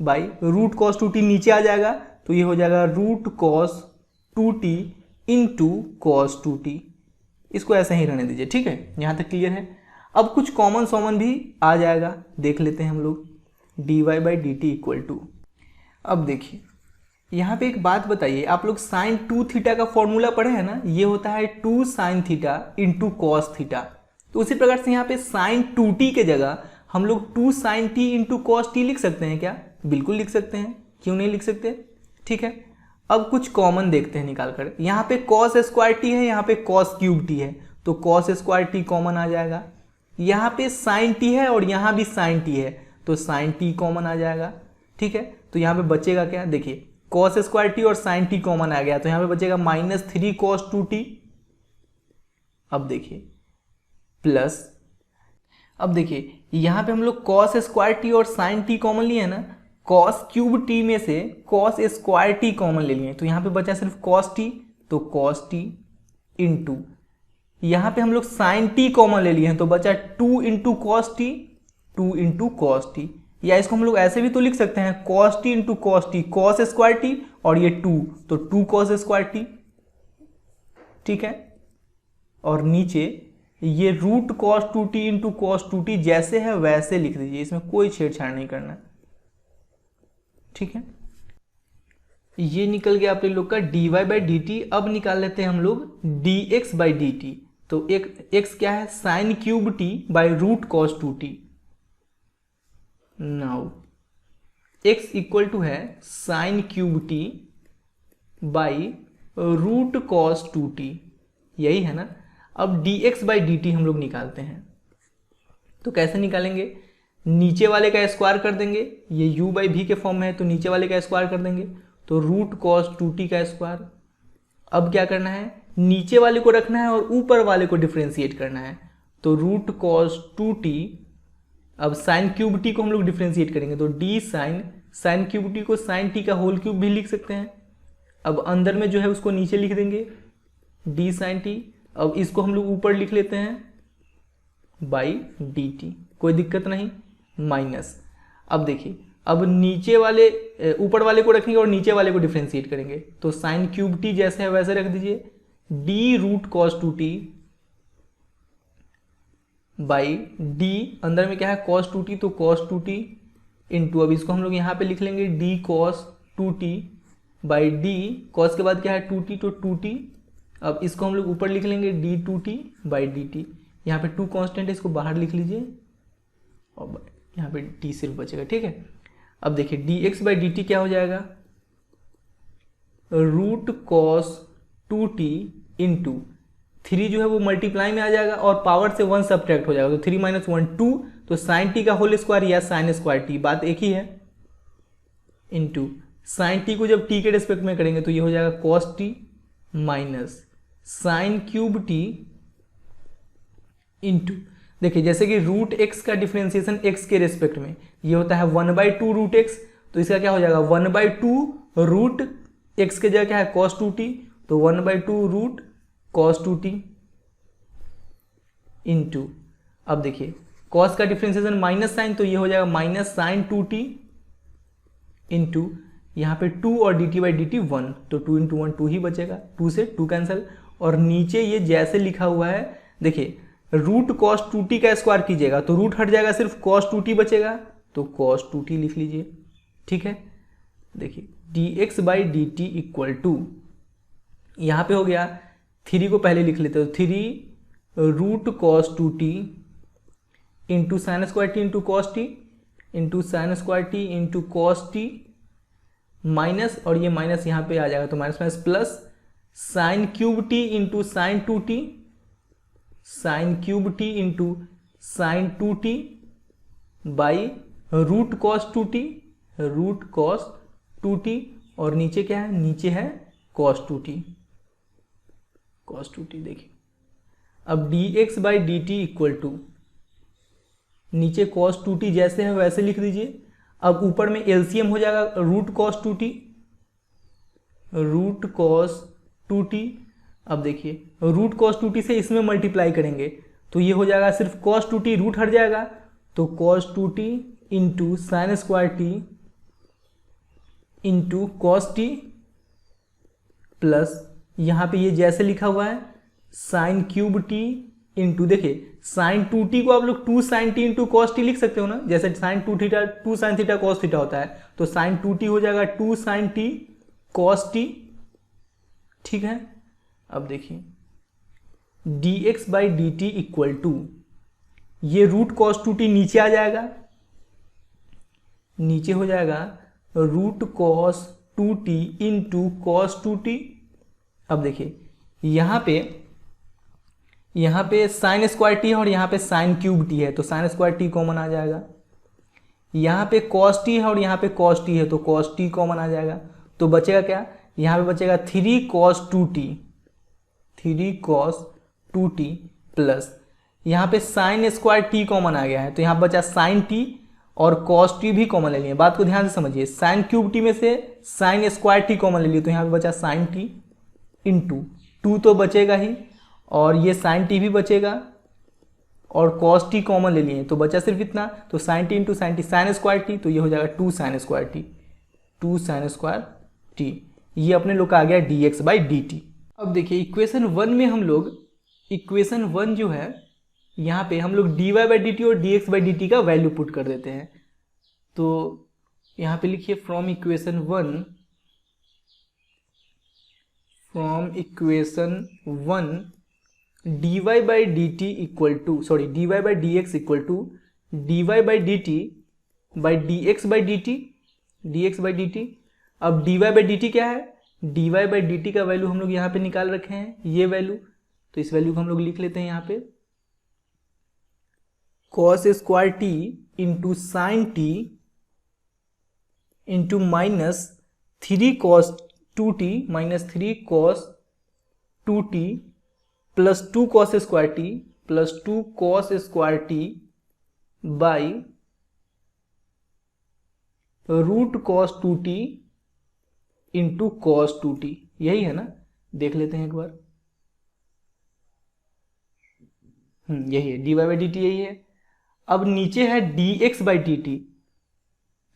by root cos 2t नीचे आ जाएगा, तो ये हो जाएगा root cos 2t into cos 2t। इसको ऐसे ही रहने दीजिए, ठीक है, यहाँ तक क्लियर है। अब कुछ कॉमन भी आ जाएगा, देख लेते हैं हम लोग, dy by D t equal to, अब देखिए यहाँ पे एक बात बताइए, आप लोग साइन 2 थीटा का फॉर्मूला पढ़े हैं ना, ये होता है 2 sine theta into cos theta, तो उसी प्रकार से यहाँ पे साइन 2t के जगह हम लोग 2 sine T into cos t लिख सकते हैं क्या? बिल्कुल लिख सकते हैं, क्यों नहीं लिख सकते, ठीक है। अब कुछ कॉमन देखते हैं निकाल कर, यहाँ पे कॉस स्क्वायर टी है, यहाँ पे कॉस क्यूब टी है, तो कॉस स्क्वायर टी कॉमन आ जाएगा, यहाँ पे साइन टी है और यहाँ भी साइन टी है, तो साइन टी कॉमन आ जाएगा, ठीक है। तो यहाँ पे बचेगा क्या, देखिए कॉस स्क्वायर टी और साइन टी कॉमन आ गया, तो यहाँ पे बचेगा -3 कॉस 2t। अब देखिए प्लस, अब देखिए यहाँ पे हम लोग कॉस स्क्वायर टी और साइन टी कॉमन लिए है ना, कॉस क्यूब टी में से कॉस स्क्वायर टी कॉमन ले लिए, तो यहाँ पे बचा सिर्फ कॉस टी, तो कॉस टी इंटू यहाँ पे हम लोग साइन टी कॉमन ले लिए हैं, तो बचा 2 into cos T, 2 into cos T, या इसको हम लोग ऐसे भी तो लिख सकते हैं cos t into cos T, cos square T और ये 2, तो 2 कॉस स्क्वायर टी, ठीक है। और नीचे ये root cos 2t into cos 2t जैसे है वैसे लिख दीजिए, इसमें कोई छेड़छाड़ नहीं करना, ठीक है। ये निकल गया अपने लोग का dy बाई डी टी। अब निकाल लेते हैं हम लोग dx बाई डी टी, तो एक x क्या है, sine cube t by root cos 2t, now x equal to है sine cube t by root cos 2t, यही है ना। अब dx बाई डी टी हम लोग निकालते हैं, तो कैसे निकालेंगे, नीचे वाले का स्क्वायर कर देंगे, ये u बाई भी के फॉर्म में है, तो नीचे वाले का स्क्वायर कर देंगे, तो रूट कॉस 2t का स्क्वायर। अब क्या करना है, नीचे वाले को रखना है और ऊपर वाले को डिफ्रेंशिएट करना है, तो रूट कॉस 2t, अब साइन क्यूब टी को हम लोग डिफ्रेंशिएट करेंगे, तो डी साइन क्यूब टी को साइन टी का होल क्यूब भी लिख सकते हैं। अब अंदर में जो है उसको नीचे लिख देंगे डी साइन टी, अब इसको हम लोग ऊपर लिख लेते हैं बाई डी टी, कोई दिक्कत नहीं, माइनस। अब देखिए अब नीचे वाले ऊपर वाले को रखेंगे और नीचे वाले को डिफ्रेंशिएट करेंगे, तो साइन क्यूब टी जैसे है वैसे रख दीजिए, d root cos 2t by d, अंदर में क्या है कॉस 2t, तो कॉस 2t इंटू, अब इसको हम लोग यहाँ पे लिख लेंगे d cos 2t by D, cos के बाद क्या है 2t, तो 2t, अब इसको हम लोग ऊपर लिख लेंगे D 2t by D T, यहाँ पे 2 कांस्टेंट है, इसको बाहर लिख लीजिए और यहाँ पे t सिर्फ बचेगा, ठीक है। अब देखिए dx बाई डी टी क्या हो जाएगा, रूट कॉस 2t इंटू 3 जो है वो मल्टीप्लाई में आ जाएगा और पावर से 1 सब्ट्रैक्ट हो जाएगा, तो 3 - 1 2, तो साइन टी का होल स्क्वायर या साइन स्क्वायर टी, बात एक ही है, इंटू साइन टी को जब टी के रिस्पेक्ट में करेंगे तो ये हो जाएगा cos t minus sign cube T into, देखिए जैसे कि रूट एक्स का डिफरेंशिएशन एक्स के रेस्पेक्ट में ये होता है 1/2 रूट एक्स, तो इसका क्या हो जाएगा 1/2 रूट एक्स के जगह क्या है कॉस 2t, तो 1/2 रूट कॉस 2t इंटू, अब देखिए कॉस का डिफरेंशिएशन माइनस साइन, तो ये हो जाएगा माइनस साइन 2t इंटू यहाँ पे 2 और dt बाई डी टी 1, तो 2 × 1 2 ही बचेगा, 2 से 2 कैंसिल, और नीचे ये जैसे लिखा हुआ है, देखिए रूट कॉस 2t का स्क्वायर कीजिएगा तो रूट हट जाएगा, सिर्फ कॉस 2t बचेगा, तो कॉस 2t लिख लीजिए। ठीक है, देखिए dx by D t equal to, यहाँ पे हो गया 3 को पहले लिख लेते हो, 3 root cos 2t into sine square T into cos t into sine square T into cos t minus, और ये माइनस यहाँ पे आ जाएगा तो minus minus plus sine cube T into sine 2t, sine cube T into sine 2t by root cos 2t, root cos 2t, और नीचे क्या है, नीचे है कॉस 2t, कॉस 2t। देखिए अब dx by D t equal to, नीचे cos 2t जैसे है वैसे लिख दीजिए। अब ऊपर में एलसीएम हो जाएगा root cos 2t, root cos 2t। अब देखिए रूट कॉस 2t से इसमें मल्टीप्लाई करेंगे तो ये हो जाएगा सिर्फ कॉस 2t, रूट हट जाएगा तो cos 2t into sine square T into cos t plus यहाँ पे ये जैसे लिखा हुआ है साइन क्यूब टी इंटू, देखिए साइन 2t को आप लोग 2 sine T into cos t लिख सकते हो ना, जैसे sine 2 theta 2 sine theta cos theta होता है, तो साइन 2t हो जाएगा 2 साइन टी कॉस टी। ठीक है, अब देखिए dx by D t equal to, ये रूट कॉस 2t नीचे आ जाएगा, नीचे हो जाएगा root cos 2t into cos 2t। अब देखिए यहाँ पे साइन स्क्वायर टी है और यहाँ पे साइन क्यूब टी है, तो साइन स्क्वायर टी कॉमन आ जाएगा। यहाँ पे कॉस टी है और यहाँ पे कॉस टी है, तो कॉस टी कॉमन आ जाएगा। तो बचेगा क्या, यहाँ पे बचेगा 3 cos 2t, 3 cos 2t plus यहाँ पे साइन स्क्वायर टी कॉमन आ गया है, तो यहाँ बचा साइन टी और कॉस टी भी कॉमन ले लिए। बात को ध्यान से समझिए, साइन क्यूब टी में से साइन स्क्वायर टी कॉमन ले लिए, तो यहाँ पे बचा साइन टी इंटू 2 तो बचेगा ही, और ये साइन टी भी बचेगा और कॉस टी कॉमन ले लिए तो बचा सिर्फ इतना, तो sine T into sine t sine square t, तो ये हो जाएगा 2 sine square t, 2 sine square t. ये अपने लोग का आ गया dx बाई डी टी। अब देखिए इक्वेशन 1 में हम लोग, इक्वेशन 1 जो है यहाँ पे हम लोग dy बाई डी टी और dx बाई डी टी का वैल्यू पुट कर देते हैं। तो यहाँ पे लिखिए from equation 1, from equation 1 dy by D t equal to, sorry dy by D x equal to dy by D T by dx by D t, dx by D T. अब dy by D T क्या है, dy by D T का value हम लोग यहाँ पे निकाल रखे हैं, ये वैल्यू, तो इस वैल्यू को हम लोग लिख लेते हैं यहाँ पे cos square T into sine T into minus 3 cos 2t minus 3 cos 2t plus 2 cos square t plus 2 cos square t by root cos 2t into cos 2t। यही है ना, देख लेते हैं एक बार। यही है dy बाई डी टी, यही है। अब नीचे है dx बाई डी टी,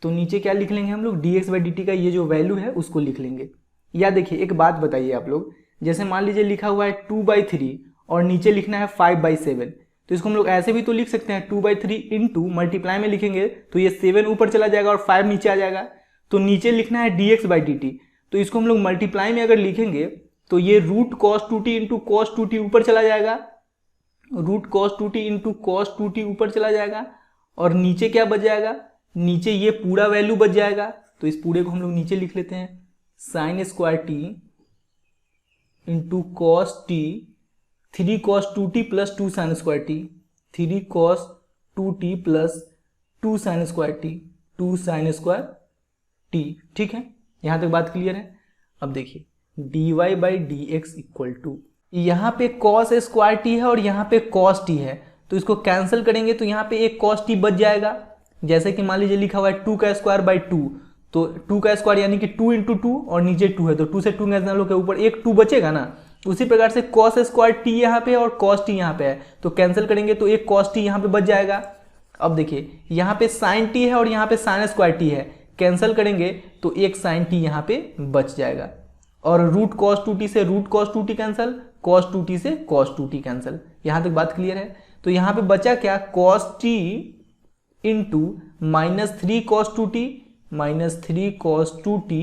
तो नीचे क्या लिख लेंगे हम लोग, dx बाई डी टी का ये जो वैल्यू है उसको लिख लेंगे। या देखिए एक बात बताइए आप लोग, जैसे मान लीजिए लिखा हुआ है 2/3 और नीचे लिखना है 5/7, तो इसको हम लोग ऐसे भी तो लिख सकते हैं 2/3 इंटू मल्टीप्लाई में लिखेंगे तो ये 7 ऊपर चला जाएगा और 5 नीचे आ जाएगा, तो नीचे लिखना है dx बाई डी टी, तो इसको हम लोग मल्टीप्लाई में अगर लिखेंगे तो ये root cos 2t into cos 2t ऊपर चला जाएगा, root cos 2t into cos 2t ऊपर चला जाएगा, और नीचे क्या बच जाएगा, नीचे ये पूरा वैल्यू बच जाएगा, तो इस पूरे को हम लोग नीचे लिख लेते हैं sign square T into cos T, 3 cos 2t plus 2 sine square T, 3 cos 2t plus 2 sine square t, 2 sine square T. ठीक है, यहाँ तक बात क्लियर है। अब देखिए dy by D x equal to, यहाँ पे cos स्क्वायर टी है और यहाँ पे cos t है, तो इसको कैंसिल करेंगे तो यहाँ पे एक cos t बच जाएगा। जैसे कि मान लीजिए लिखा हुआ है 2 का स्क्वायर बाई 2, तो 2 का स्क्वायर यानी कि 2 इंटू 2 और नीचे 2 है, तो 2 से 2 कैंसिल होकर ऊपर एक 2 बचेगा ना। उसी प्रकार से cos स्क्वायर टी यहाँ पे और cos t यहाँ पे है, तो कैंसिल करेंगे तो एक cos t यहाँ पे बच जाएगा। अब देखिए यहाँ पे साइन टी है और यहाँ पे साइन स्क्वायर टी है, कैंसिल करेंगे तो एक साइन टी यहाँ पे बच जाएगा, और रूट कॉस 2t से root cos 2t cancel, cos 2t से कॉस 2t कैंसिल। यहाँ तक बात क्लियर है। तो यहाँ पे बचा क्या, cos t into -3 cos 2t -3 cos 2t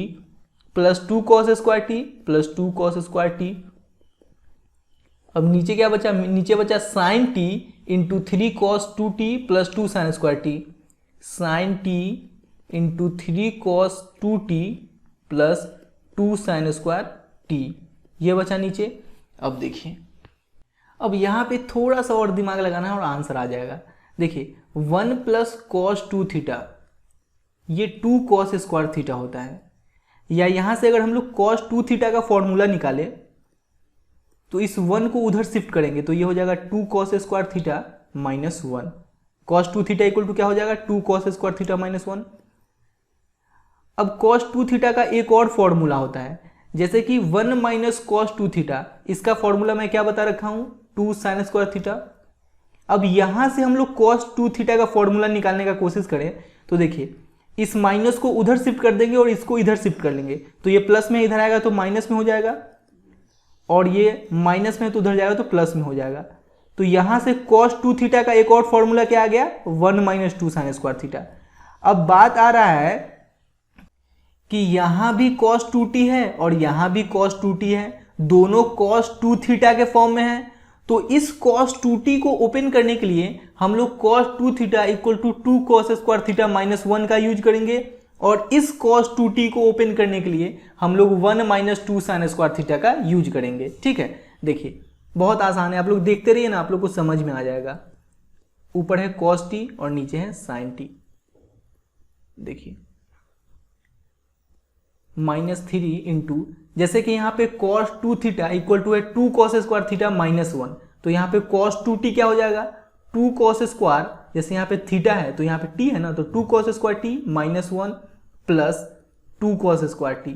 plus 2 cos square t plus 2 cos square t. अब नीचे क्या बचा, नीचे बचा sine T into 3 cos 2t plus 2 sine square t, sine T into 3 cos 2t plus 2 sine square t, ये बचा नीचे। अब देखिए, अब यहाँ पे थोड़ा सा और दिमाग लगाना है और आंसर आ जाएगा। देखिए 1 प्लस कॉस 2 थीटा, ये 2 कॉस स्क्वायर थीटा होता है। या यहाँ से अगर हम लोग कॉस 2 थीटा का फॉर्मूला निकाले तो इस 1 को उधर शिफ्ट करेंगे तो ये हो जाएगा 2 cos square theta minus 1। Cos 2 theta equal to क्या हो जाएगा, 2 कॉस स्क्वायर थीटा माइनस 1। अब कॉस 2 थीटा का एक और फॉर्मूला होता है, जैसे कि 1 माइनस कॉस 2 थीटा, इसका फॉर्मूला मैं क्या बता रखा हूं, 2 साइन स्क्वायर थीटा। अब यहां से हम लोग कॉस 2 थीटा का फॉर्मूला निकालने का कोशिश करें तो देखिए इस माइनस को उधर शिफ्ट कर देंगे और इसको इधर शिफ्ट कर लेंगे तो ये प्लस में इधर आएगा तो माइनस में हो जाएगा, और ये माइनस में तो उधर जाएगा तो प्लस में हो जाएगा। तो यहां से cos 2 थीटा का एक और फॉर्मूला क्या आ गया, 1 माइनस 2 साइन स्क्वायर थीटा। अब बात आ रहा है कि यहां भी cos 2t है और यहां भी cos 2t है, दोनों cos 2 थीटा के फॉर्म में है। तो इस cos 2t को ओपन करने के लिए हम लोग cos 2 theta equal to 2 cos square theta minus 1 का यूज करेंगे, और इस cos 2t को ओपन करने के लिए हम लोग 1 माइनस 2 साइन स्क्वायर थीटा का यूज करेंगे। ठीक है, देखिए बहुत आसान है, आप लोग देखते रहिए ना, आप लोग को समझ में आ जाएगा। ऊपर है cos t और नीचे है sin t। देखिए -3 इंटू, जैसे कि यहाँ पे cos 2 थीटा इक्वल टू है 2 cos स्क्वायर थीटा माइनस 1, तो यहाँ पे cos 2t क्या हो जाएगा, 2 cos स्क्वायर, जैसे यहाँ पे थीटा है तो यहाँ पे t है ना, तो 2 cos square t minus 1 plus 2 cos square t।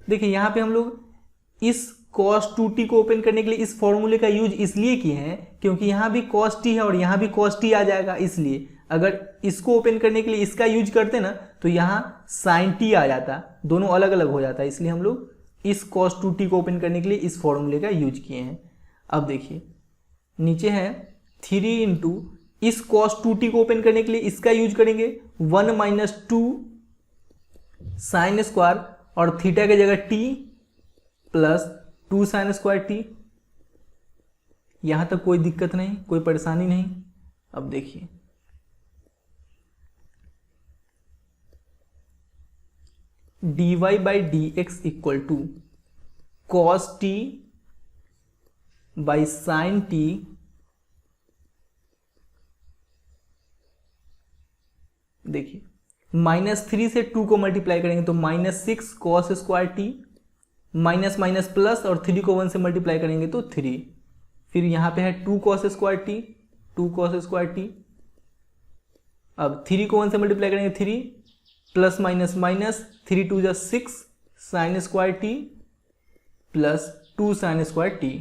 देखिए यहाँ पे हम लोग इस cos 2t को ओपन करने के लिए इस फॉर्मूले का यूज इसलिए किए हैं क्योंकि यहाँ भी cos t है और यहाँ भी cos t आ जाएगा, इसलिए अगर इसको ओपन करने के लिए इसका यूज करते ना तो यहाँ sin t आ जाता, दोनों अलग अलग हो जाता है, इसलिए हम लोग इस cos 2t को ओपन करने के लिए इस फॉर्मूले का यूज किए हैं। अब देखिए नीचे है 3 इंटू, इस cos 2t को ओपन करने के लिए इसका यूज करेंगे 1 माइनस 2 साइन स्क्वायर और थीटा की जगह t plus 2 sine square t। यहां तक कोई दिक्कत नहीं, कोई परेशानी नहीं। अब देखिए dy by D x equal to cos t by sine t देखिए -3 से 2 को मल्टीप्लाई करेंगे तो -6 cos square t, minus minus plus और 3 को 1 से मल्टीप्लाई करेंगे तो 3, फिर यहाँ पे है 2 cos square t, 2 cos square t. अब 3 को 1 से मल्टीप्लाई करेंगे 3 plus minus minus 3 2 6 sine square t plus 2 sine square t.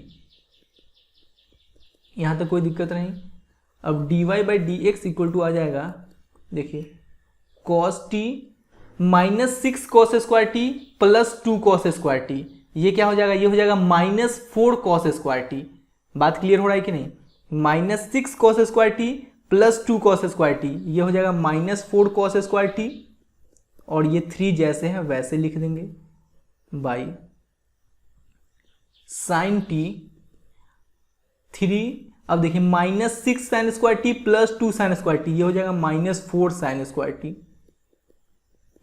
यहाँ तक कोई दिक्कत नहीं। अब dy by D x equal to आ जाएगा, देखिए cos t -6 cos square t plus 2 cos square t, ये क्या हो जाएगा, ये हो जाएगा -4 cos स्क्वायर टी। बात क्लियर हो रहा है कि नहीं, -6 cos square t plus 2 cos square t, ये हो जाएगा -4 cos स्क्वायर टी, और ये 3 जैसे हैं वैसे लिख देंगे बाई साइन टी 3। अब देखिए -6 sine square t plus 2 sine square t, ये हो जाएगा -4 sine square t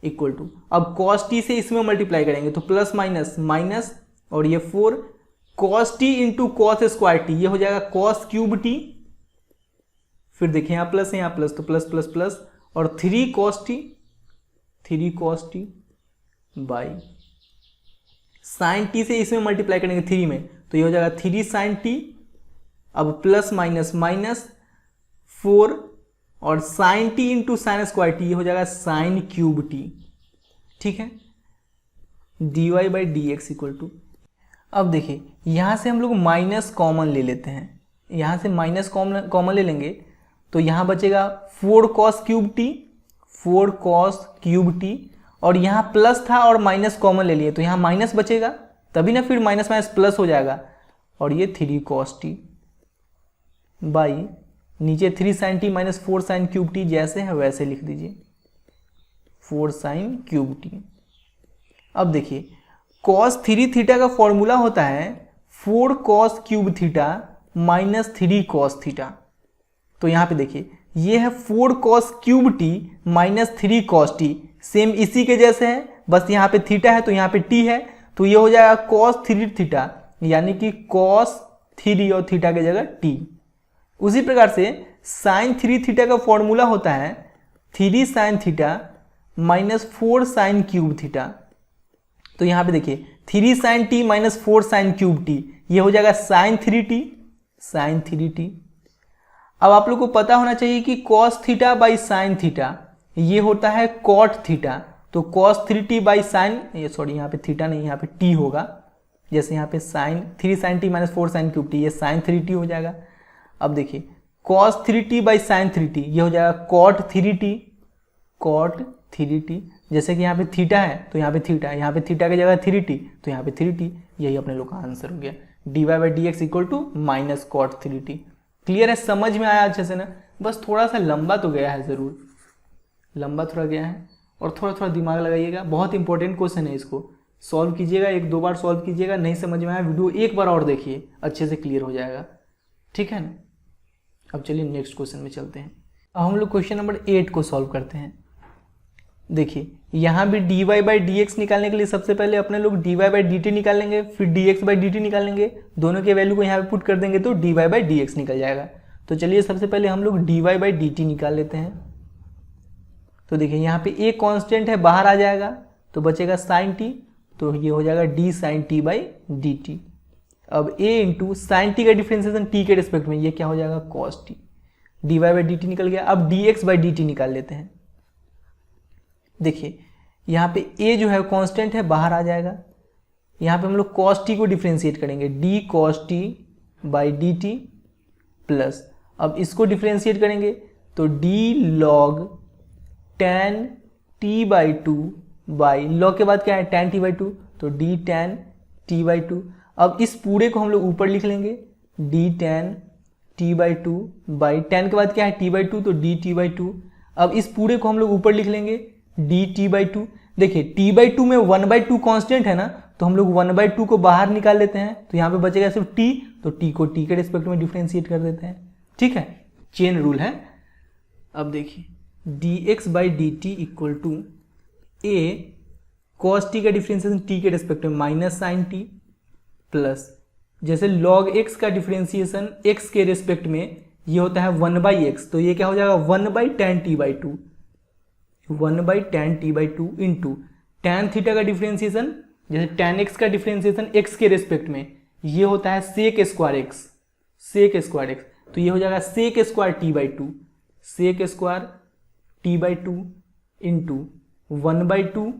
equal to, अब cos t से इसमें मल्टीप्लाई करेंगे तो प्लस माइनस माइनस और ये 4 cos t into cos square t, ये हो जाएगा cos क्यूब टी, फिर देखिए यहाँ प्लस है यहाँ प्लस तो प्लस प्लस प्लस और 3 cos t by sine T से इसमें मल्टीप्लाई करेंगे 3 में तो ये हो जाएगा 3 साइन टी, अब प्लस माइनस माइनस 4 और sine T into sine square t, ये हो जाएगा साइन क्यूब टी। ठीक है, dy by D x equal to, अब देखिए यहाँ से हम लोग माइनस कॉमन ले लेते हैं, यहाँ से माइनस कॉमन ले लेंगे तो यहाँ बचेगा 4 cos cube T, 4 cos cube T, और यहाँ प्लस था और माइनस कॉमन ले लिए तो यहाँ माइनस बचेगा तभी ना फिर माइनस माइनस प्लस हो जाएगा, और ये 3 cos t बाई नीचे 3 sin t minus 4 sin cube t, जैसे है वैसे लिख दीजिए 4 sin क्यूब t। अब देखिए cos 3 थीटा का फॉर्मूला होता है 4 cos cube theta minus 3 cos theta. तो यहाँ पे देखिए ये है 4 cos cube t minus 3 cos t, same इसी के जैसे है, बस यहाँ पे थीटा है तो यहाँ पे t है, तो ये हो जाएगा cos 3 थीटा, यानी कि cos 3 और थीटा की जगह t। उसी प्रकार से sin 3 थीटा का फॉर्मूला होता है 3 sin theta minus 4 sin cube theta. तो यहाँ पे देखिए 3 sin t minus 4 sin cube t, ये हो जाएगा sin 3t sin 3t। अब आप लोग को पता होना चाहिए कि cos theta by sine theta ये होता है cot थीटा, तो cos 3t बाई साइन, ये सॉरी यहाँ पे थीटा नहीं, यहाँ पे t होगा, जैसे यहाँ पे sine 3 sin t minus 4 sin cube t, ये साइन 3t हो जाएगा। अब देखिए cos 3t by sine 3t ये हो जाएगा cot 3t, जैसे कि यहाँ पे थीटा है तो यहाँ पे थीटा है, यहाँ पे थीटा की जगह 3t तो यहाँ पे 3t, यही अपने लोग का आंसर हो गया। dy by D x equal to minus cot 3t। Clear है, समझ में आया अच्छे से ना? बस थोड़ा सा लंबा तो गया है, ज़रूर लंबा थोड़ा गया है, और थोड़ा थोड़ा दिमाग लगाइएगा, बहुत इंपॉर्टेंट क्वेश्चन है, इसको सॉल्व कीजिएगा, 1-2 बार सॉल्व कीजिएगा, नहीं समझ में आया वीडियो एक बार और देखिए, अच्छे से क्लियर हो जाएगा, ठीक है ना। अब चलिए नेक्स्ट क्वेश्चन में चलते हैं। अब हम लोग क्वेश्चन नंबर 8 को सॉल्व करते हैं। देखिए यहाँ भी dy बाई डी एक्स निकालने के लिए सबसे पहले अपने लोग dy बाई डी टी निकालेंगे, फिर dx बाई डी टी निकालेंगे, दोनों के वैल्यू को यहाँ पे पुट कर देंगे तो dy बाई डी एक्स निकल जाएगा। तो चलिए सबसे पहले हम लोग dy बाई डी टी निकाल लेते हैं। तो देखिए यहाँ पे एक कांस्टेंट है, बाहर आ जाएगा तो बचेगा साइन टी, तो ये हो जाएगा d sine t by D T. अब a इंटू साइन टी का डिफ्रेंसिएशन t के रिस्पेक्ट में, ये क्या हो जाएगा cos t, dy by D t निकल गया। अब dx बाई डी टी निकाल लेते हैं। देखिए यहाँ पे a जो है कांस्टेंट है, बाहर आ जाएगा, यहाँ पे हम लोग cos t को डिफ्रेंशिएट करेंगे, d cos t by D T plus, अब इसको डिफ्रेंशिएट करेंगे तो d log tan t by two by log के बाद क्या है tan t बाई टू, तो d tan t by to. अब इस पूरे को हम लोग ऊपर लिख लेंगे d tan t by two by tan के बाद क्या है t बाई टू, तो d t बाई टू। अब इस पूरे को हम लोग ऊपर लिख लेंगे डी टी बाई टू। देखिए टी बाई टू में 1/2 कॉन्स्टेंट है ना, तो हम लोग 1/2 को बाहर निकाल लेते हैं, तो यहाँ पे बचेगा सिर्फ टी, तो टी को टी के रिस्पेक्ट में डिफ्रेंशिएट कर देते हैं, ठीक है, चेन रूल है। अब देखिए d x by D t equal to a cos t का डिफ्रेंशिएशन टी के रिस्पेक्ट में माइनस साइन टी प्लस, जैसे लॉग एक्स का डिफ्रेंशिएशन एक्स के रिस्पेक्ट में ये होता है 1/x, तो ये क्या हो जाएगा 1/tan t by to, 1/tan t by two into tan theta का डिफ्रेंशिएशन, जैसे tan x का डिफ्रेंशिएशन x के रिस्पेक्ट में ये होता है सेक स्क्वायर x, तो ये हो जाएगा sec square t by two, sec square t by two into 1/2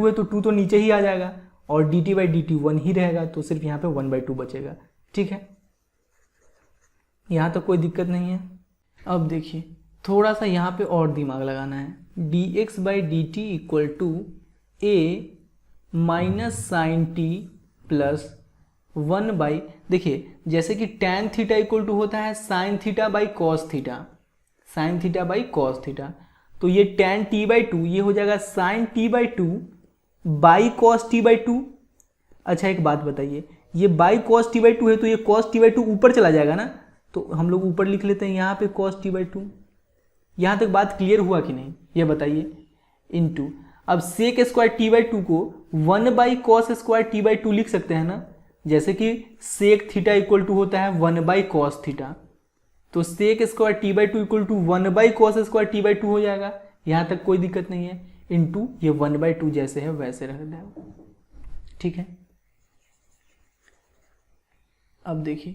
है तो 2 तो नीचे ही आ जाएगा, और dt बाई डी टी 1 ही रहेगा, तो सिर्फ यहाँ पे 1/2 बचेगा, ठीक है, यहाँ तक कोई दिक्कत नहीं है। अब देखिए थोड़ा सा यहाँ पे और दिमाग लगाना है, dx by D t equal to a minus sine t plus 1 by, देखिए जैसे कि tan थीटा इक्वल टू होता है sine theta by cos theta, sine theta by cos theta, तो ये tan t बाई टू ये हो जाएगा sine t by two by cos t by two. अच्छा एक बात बताइए, ये by cos t by two है तो ये कॉस t बाई टू ऊपर चला जाएगा ना, तो हम लोग ऊपर लिख लेते हैं यहाँ पे cos t बाई टू। यहाँ तक बात क्लियर हुआ कि नहीं ये बताइए, इनटू अब sec square t by two को 1/cos square t by to लिख सकते हैं ना, जैसे कि सेक थीटा इक्वल टू होता है 1/cos थीटा, तो sec square t by two equal to 1/cos square t by two हो जाएगा, यहाँ तक कोई दिक्कत नहीं है, इनटू ये 1/2 जैसे है वैसे रख देगा, ठीक है। अब देखिए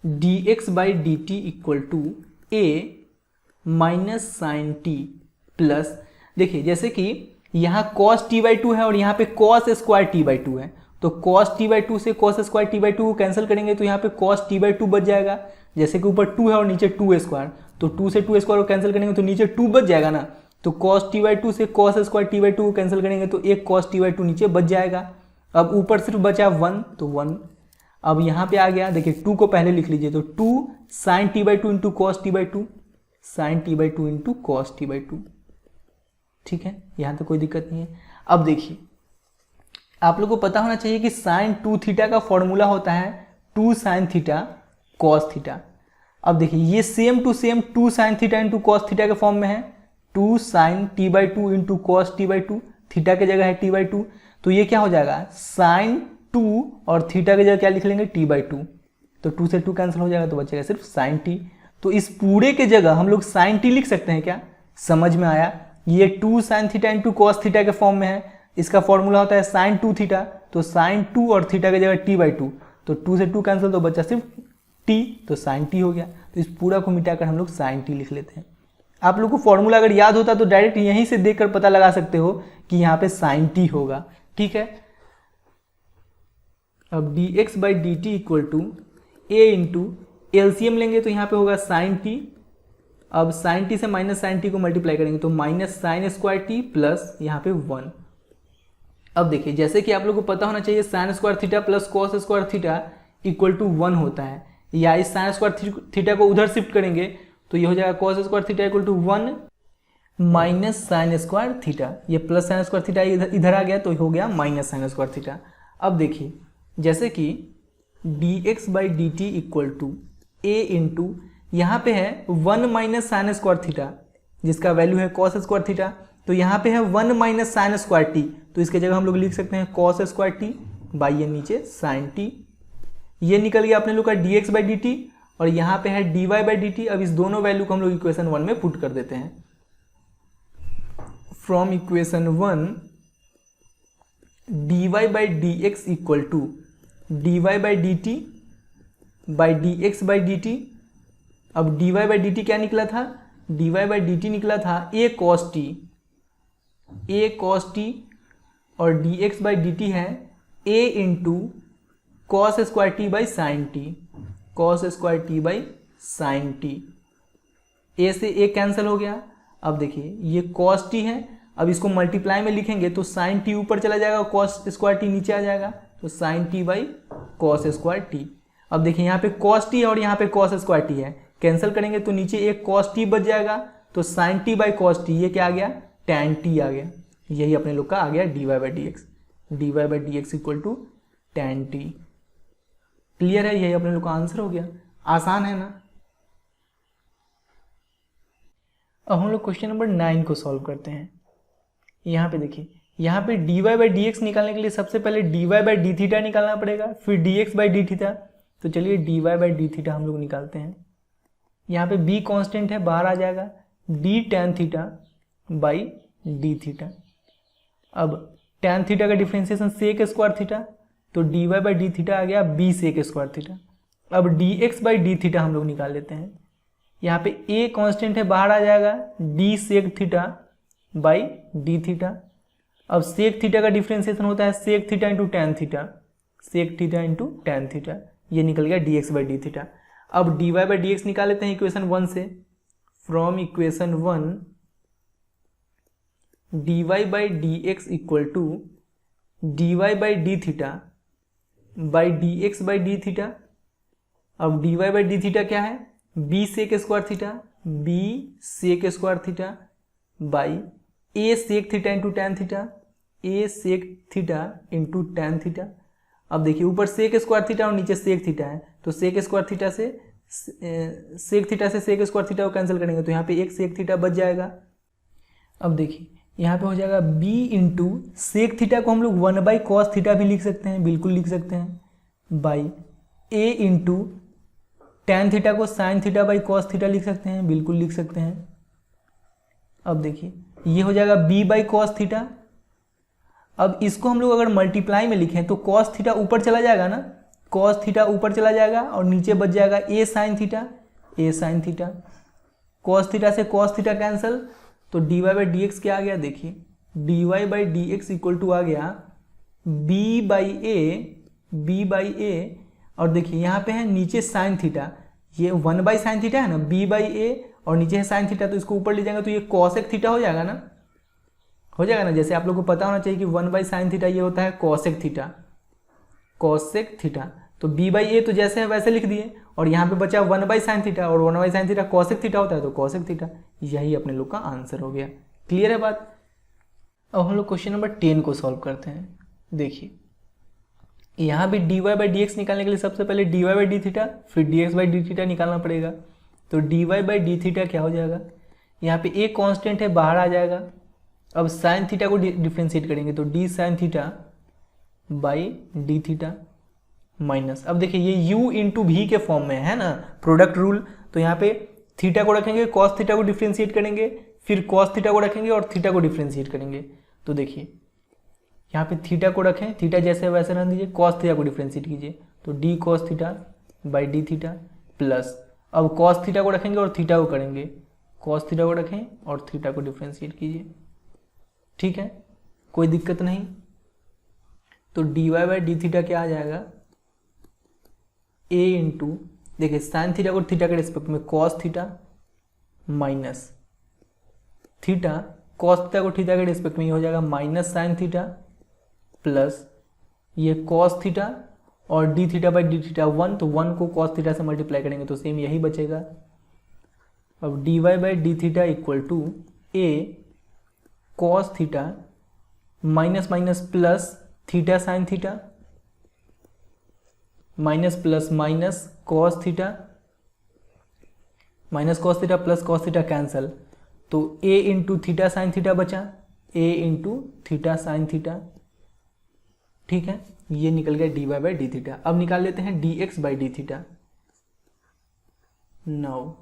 dx by D t equal to a minus sine t plus, देखिए जैसे कि यहाँ cos t बाई टू है और यहाँ पे cos square t by two है, तो cos t बाई टू से cos square t by two को कैंसिल करेंगे तो यहाँ पे cos t बाई टू बच जाएगा, जैसे कि ऊपर 2 है और नीचे 2 स्क्वायर, तो 2 से 2 स्क्वायर को कैंसिल करेंगे तो नीचे 2 बच जाएगा ना, तो cos t/2 से cos स्क्वायर t/2 को कैंसिल करेंगे तो एक cos t/2 नीचे बच जाएगा। अब ऊपर सिर्फ बचा 1 तो 1। अब यहाँ पे आ गया, देखिए 2 को पहले लिख लीजिए तो 2 sin t/2 into cos t/2, sin t/2 into cos t/2। ठीक है, यहाँ तो कोई दिक्कत नहीं है। अब देखिए आप लोग को पता होना चाहिए कि sin 2 थीटा का फॉर्मूला होता है 2 sin थीटा cos थीटा। अब देखिए ये same to same 2 sin theta into cos theta के फॉर्म में है, 2 sin t/2 into cos t/2, theta की जगह है t/2, तो ये क्या हो जाएगा sin 2 और थीटा की जगह क्या लिख लेंगे t/2, तो 2 से 2 कैंसिल हो जाएगा तो बचेगा सिर्फ sin t। तो इस पूरे के जगह हम लोग sin t लिख सकते हैं क्या? समझ में आया? ये 2 sin theta into cos theta के फॉर्म में है, इसका फॉर्मूला होता है sin 2 थीटा, तो sin 2 और थीटा की जगह t/2, तो 2 से 2 कैंसिल तो बचा सिर्फ t, तो sin t हो गया। तो इस पूरा को मिटाकर हम लोग sin t लिख लेते हैं। आप लोग को फॉर्मूला अगर याद होता तो डायरेक्ट यहीं से देखकर पता लगा सकते हो कि यहाँ पे sin t होगा। ठीक है, अब dx/dt equal to a into LCM लेंगे तो यहाँ पे होगा sin t। अब sin t से माइनस sin t को मल्टीप्लाई करेंगे तो minus sin square t plus यहाँ पे 1। अब देखिए जैसे कि आप लोग को पता होना चाहिए sin square theta plus cos square theta equal to 1 होता है, या इस sin स्क्वायर थीटा को उधर शिफ्ट करेंगे तो ये हो जाएगा cos square theta equal to 1 minus sin square theta, ये प्लस sin स्क्वायर थीटा इधर आ गया तो हो गया माइनस sin स्क्वायर थीटा। अब देखिए जैसे कि dx/dt equal to a into यहाँ पे है 1 माइनस sin स्क्वायर थीटा जिसका वैल्यू है cos स्क्वायर थीटा, तो यहाँ पे है 1 माइनस sin स्क्वायर टी, तो इसके जगह हम लोग लिख सकते हैं cos स्क्वायर टी बाई ये नीचे sin टी। ये निकल गया अपने लोग का dx/dt और यहाँ पे है dy/dt। अब इस दोनों वैल्यू को हम लोग इक्वेशन 1 में पुट कर देते हैं। From equation 1 dy/dx equal to dy/dt by dx/dt। अब dy/dt क्या निकला था? dy/dt निकला था a cos t और dx/dt है a into cos square t by sine T, cos square t by sine T. a से a कैंसिल हो गया। अब देखिए ये cos t है, अब इसको मल्टीप्लाई में लिखेंगे तो साइन टी ऊपर चला जाएगा, cos स्क्वायर टी नीचे आ जाएगा, तो sine t by cos square t. अब देखिए यहाँ पे cos t है और यहाँ पे cos स्क्वायर टी है, कैंसिल करेंगे तो नीचे एक cos t बच जाएगा, तो sine t by cos t, ये क्या आ गया tan t आ गया। यही अपने लोग का आ गया dy/dx equal to tan t। Clear है? यही अपने लोग का आंसर हो गया। आसान है ना? अब हम लोग क्वेश्चन नंबर 9 को सॉल्व करते हैं। यहाँ पे देखिए, यहाँ पे dy/dx निकालने के लिए सबसे पहले dy/d थीटा निकालना पड़ेगा, फिर dx/d थीटा। तो चलिए dy/d थीटा हम लोग निकालते हैं। यहाँ पे b कांस्टेंट है, बाहर आ जाएगा d tan theta by d theta. अब tan थीटा का डिफ्रेंसिएशन सेक स्क्वायर थीटा, तो dy/d थीटा आ गया b सेक स्क्वायर थीटा। अब dx/d थीटा हम लोग निकाल लेते हैं। यहाँ पे a कांस्टेंट है, बाहर आ जाएगा d sec theta by d theta. अब सेक थीटा का डिफ्रेंसिएशन होता है sec theta into tan theta, sec theta into tan theta, ये निकल गया dx/d थीटा। अब dy/dx निकाल लेते हैं इक्वेशन 1 से। From equation 1 dy/dx equal to dy/d theta by dx/d theta. अब dy/d थीटा क्या है? b sec square theta, b sec square theta by a sec theta into tan theta, a sec theta into tan theta. अब देखिए ऊपर सेक square theta और नीचे sec theta है, तो सेक स्क्वायर थीटा से सेक स्क्वायर थीटा को कैंसिल करेंगे तो यहाँ पे एक सेक थीटा बच जाएगा। अब देखिए यहाँ पे हो जाएगा b इंटू सेक थीटा को हम लोग 1/cos थीटा भी लिख सकते हैं, बिल्कुल लिख सकते हैं, by a into tan theta को sine theta by cos theta लिख सकते हैं, बिल्कुल लिख सकते हैं। अब देखिए ये हो जाएगा b/cos थीटा। अब इसको हम लोग अगर मल्टीप्लाई में लिखें तो cos थीटा ऊपर चला जाएगा ना, cos थीटा ऊपर चला जाएगा और नीचे बच जाएगा a sine theta, a sine theta. cos theta से cos थीटा कैंसिल, तो dy/dx क्या आ गया? देखिए dy/dx इक्वल टू आ गया b/a, और देखिए यहाँ पे है नीचे साइन थीटा, ये 1/sin थीटा है ना, b/a और नीचे है sin थीटा, तो इसको ऊपर ले जाएंगे तो ये cosec थीटा हो जाएगा ना, हो जाएगा ना। जैसे आप लोग को पता होना चाहिए कि 1/sin थीटा ये होता है cosec थीटा, cosec थीटा। तो b/a तो जैसे है वैसे लिख दिए, और यहाँ पे बचा 1/sin थीटा, और 1/sin थीटा cosec थीटा होता है, तो cosec थीटा, यही अपने लोग का आंसर हो गया। क्लियर है बात। अब हम लोग क्वेश्चन नंबर 10 को सॉल्व करते हैं। देखिए यहाँ भी dy/dx निकालने के लिए सबसे पहले dy/d थीटा फिर dx/d थीटा निकालना पड़ेगा। तो dy/d थीटा क्या हो जाएगा, यहाँ पे एक कांस्टेंट है बाहर आ जाएगा। अब साइन थीटा को डिफ्रेंशिएट करेंगे तो d sin theta by D theta minus, अब देखिए ये u इंटू भी के फॉर्म में है ना, प्रोडक्ट रूल। तो यहाँ पे थीटा को रखेंगे, कॉस थीटा को डिफ्रेंशिएट करेंगे, फिर कॉस थीटा को रखेंगे और थीटा को डिफ्रेंशिएट करेंगे। तो देखिए यहाँ पे थीटा को रखें, थीटा जैसे वैसे रहने दीजिए, कॉस थीटा को डिफ्रेंशिएट कीजिए, तो D cos theta by D theta plus, अब कॉस थीटा को रखेंगे और थीटा को करेंगे, कॉस थीटा को रखें और थीटा को डिफ्रेंशिएट कीजिए। ठीक है, कोई दिक्कत नहीं। तो dy/d थीटा क्या आ जाएगा, a इंटू, देखिए साइन थीटा को थीटा के रिस्पेक्ट में cos theta minus theta, cos theta को थीटा के रिस्पेक्ट में ये हो जाएगा माइनस साइन थीटा प्लस ये कॉस थीटा और d theta by D theta 1, तो 1 को कॉस थीटा से मल्टीप्लाई करेंगे तो सेम यही बचेगा। अब dy/d theta equal to a cos theta minus minus plus theta sine theta minus plus minus cos theta plus cos theta cancel, तो a into theta sine theta बचा, a into theta sine theta. ठीक है, ये निकल गया dy/d theta. अब निकाल लेते हैं dx/d थीटा। नाउ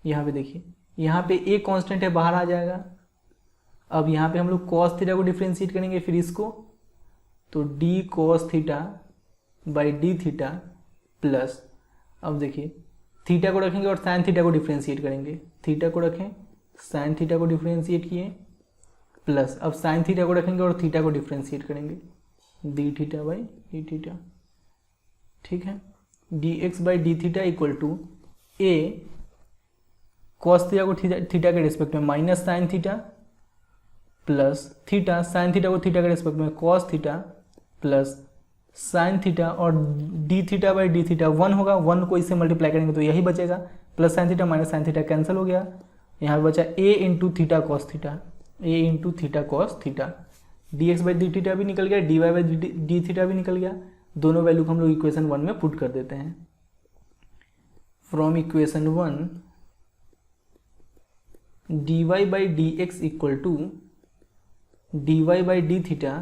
यहाँ पे देखिए, यहाँ पे a कांस्टेंट है बाहर आ जाएगा। अब यहाँ पे हम लोग cos थीटा को डिफ्रेंशिएट करेंगे, फिर इसको, तो d cos theta by D theta plus, अब देखिए थीटा को रखेंगे और साइन थीटा को डिफ्रेंशिएट करेंगे, थीटा को रखें साइन थीटा को डिफ्रेंशिएट किए प्लस, अब साइन थीटा को रखेंगे और थीटा को डिफ्रेंशिएट करेंगे, d theta by D theta. ठीक है, dx/d theta equal to a cos theta को थीटा के रिस्पेक्ट में minus sine theta plus theta sine theta को थीटा के रिस्पेक्ट में cos theta plus sine theta, और d theta by D theta 1 होगा, 1 को इससे मल्टीप्लाई करेंगे तो यही बचेगा, plus sine theta minus sine theta cancel हो गया। यहाँ पे बचा a into theta cos theta, a into theta cos theta, dx/d theta भी निकल गया, dy/d थीटा भी निकल गया। दोनों वैल्यू को हम लोग इक्वेशन 1 में पुट कर देते हैं। From equation 1 dy/dx equal to dy/d theta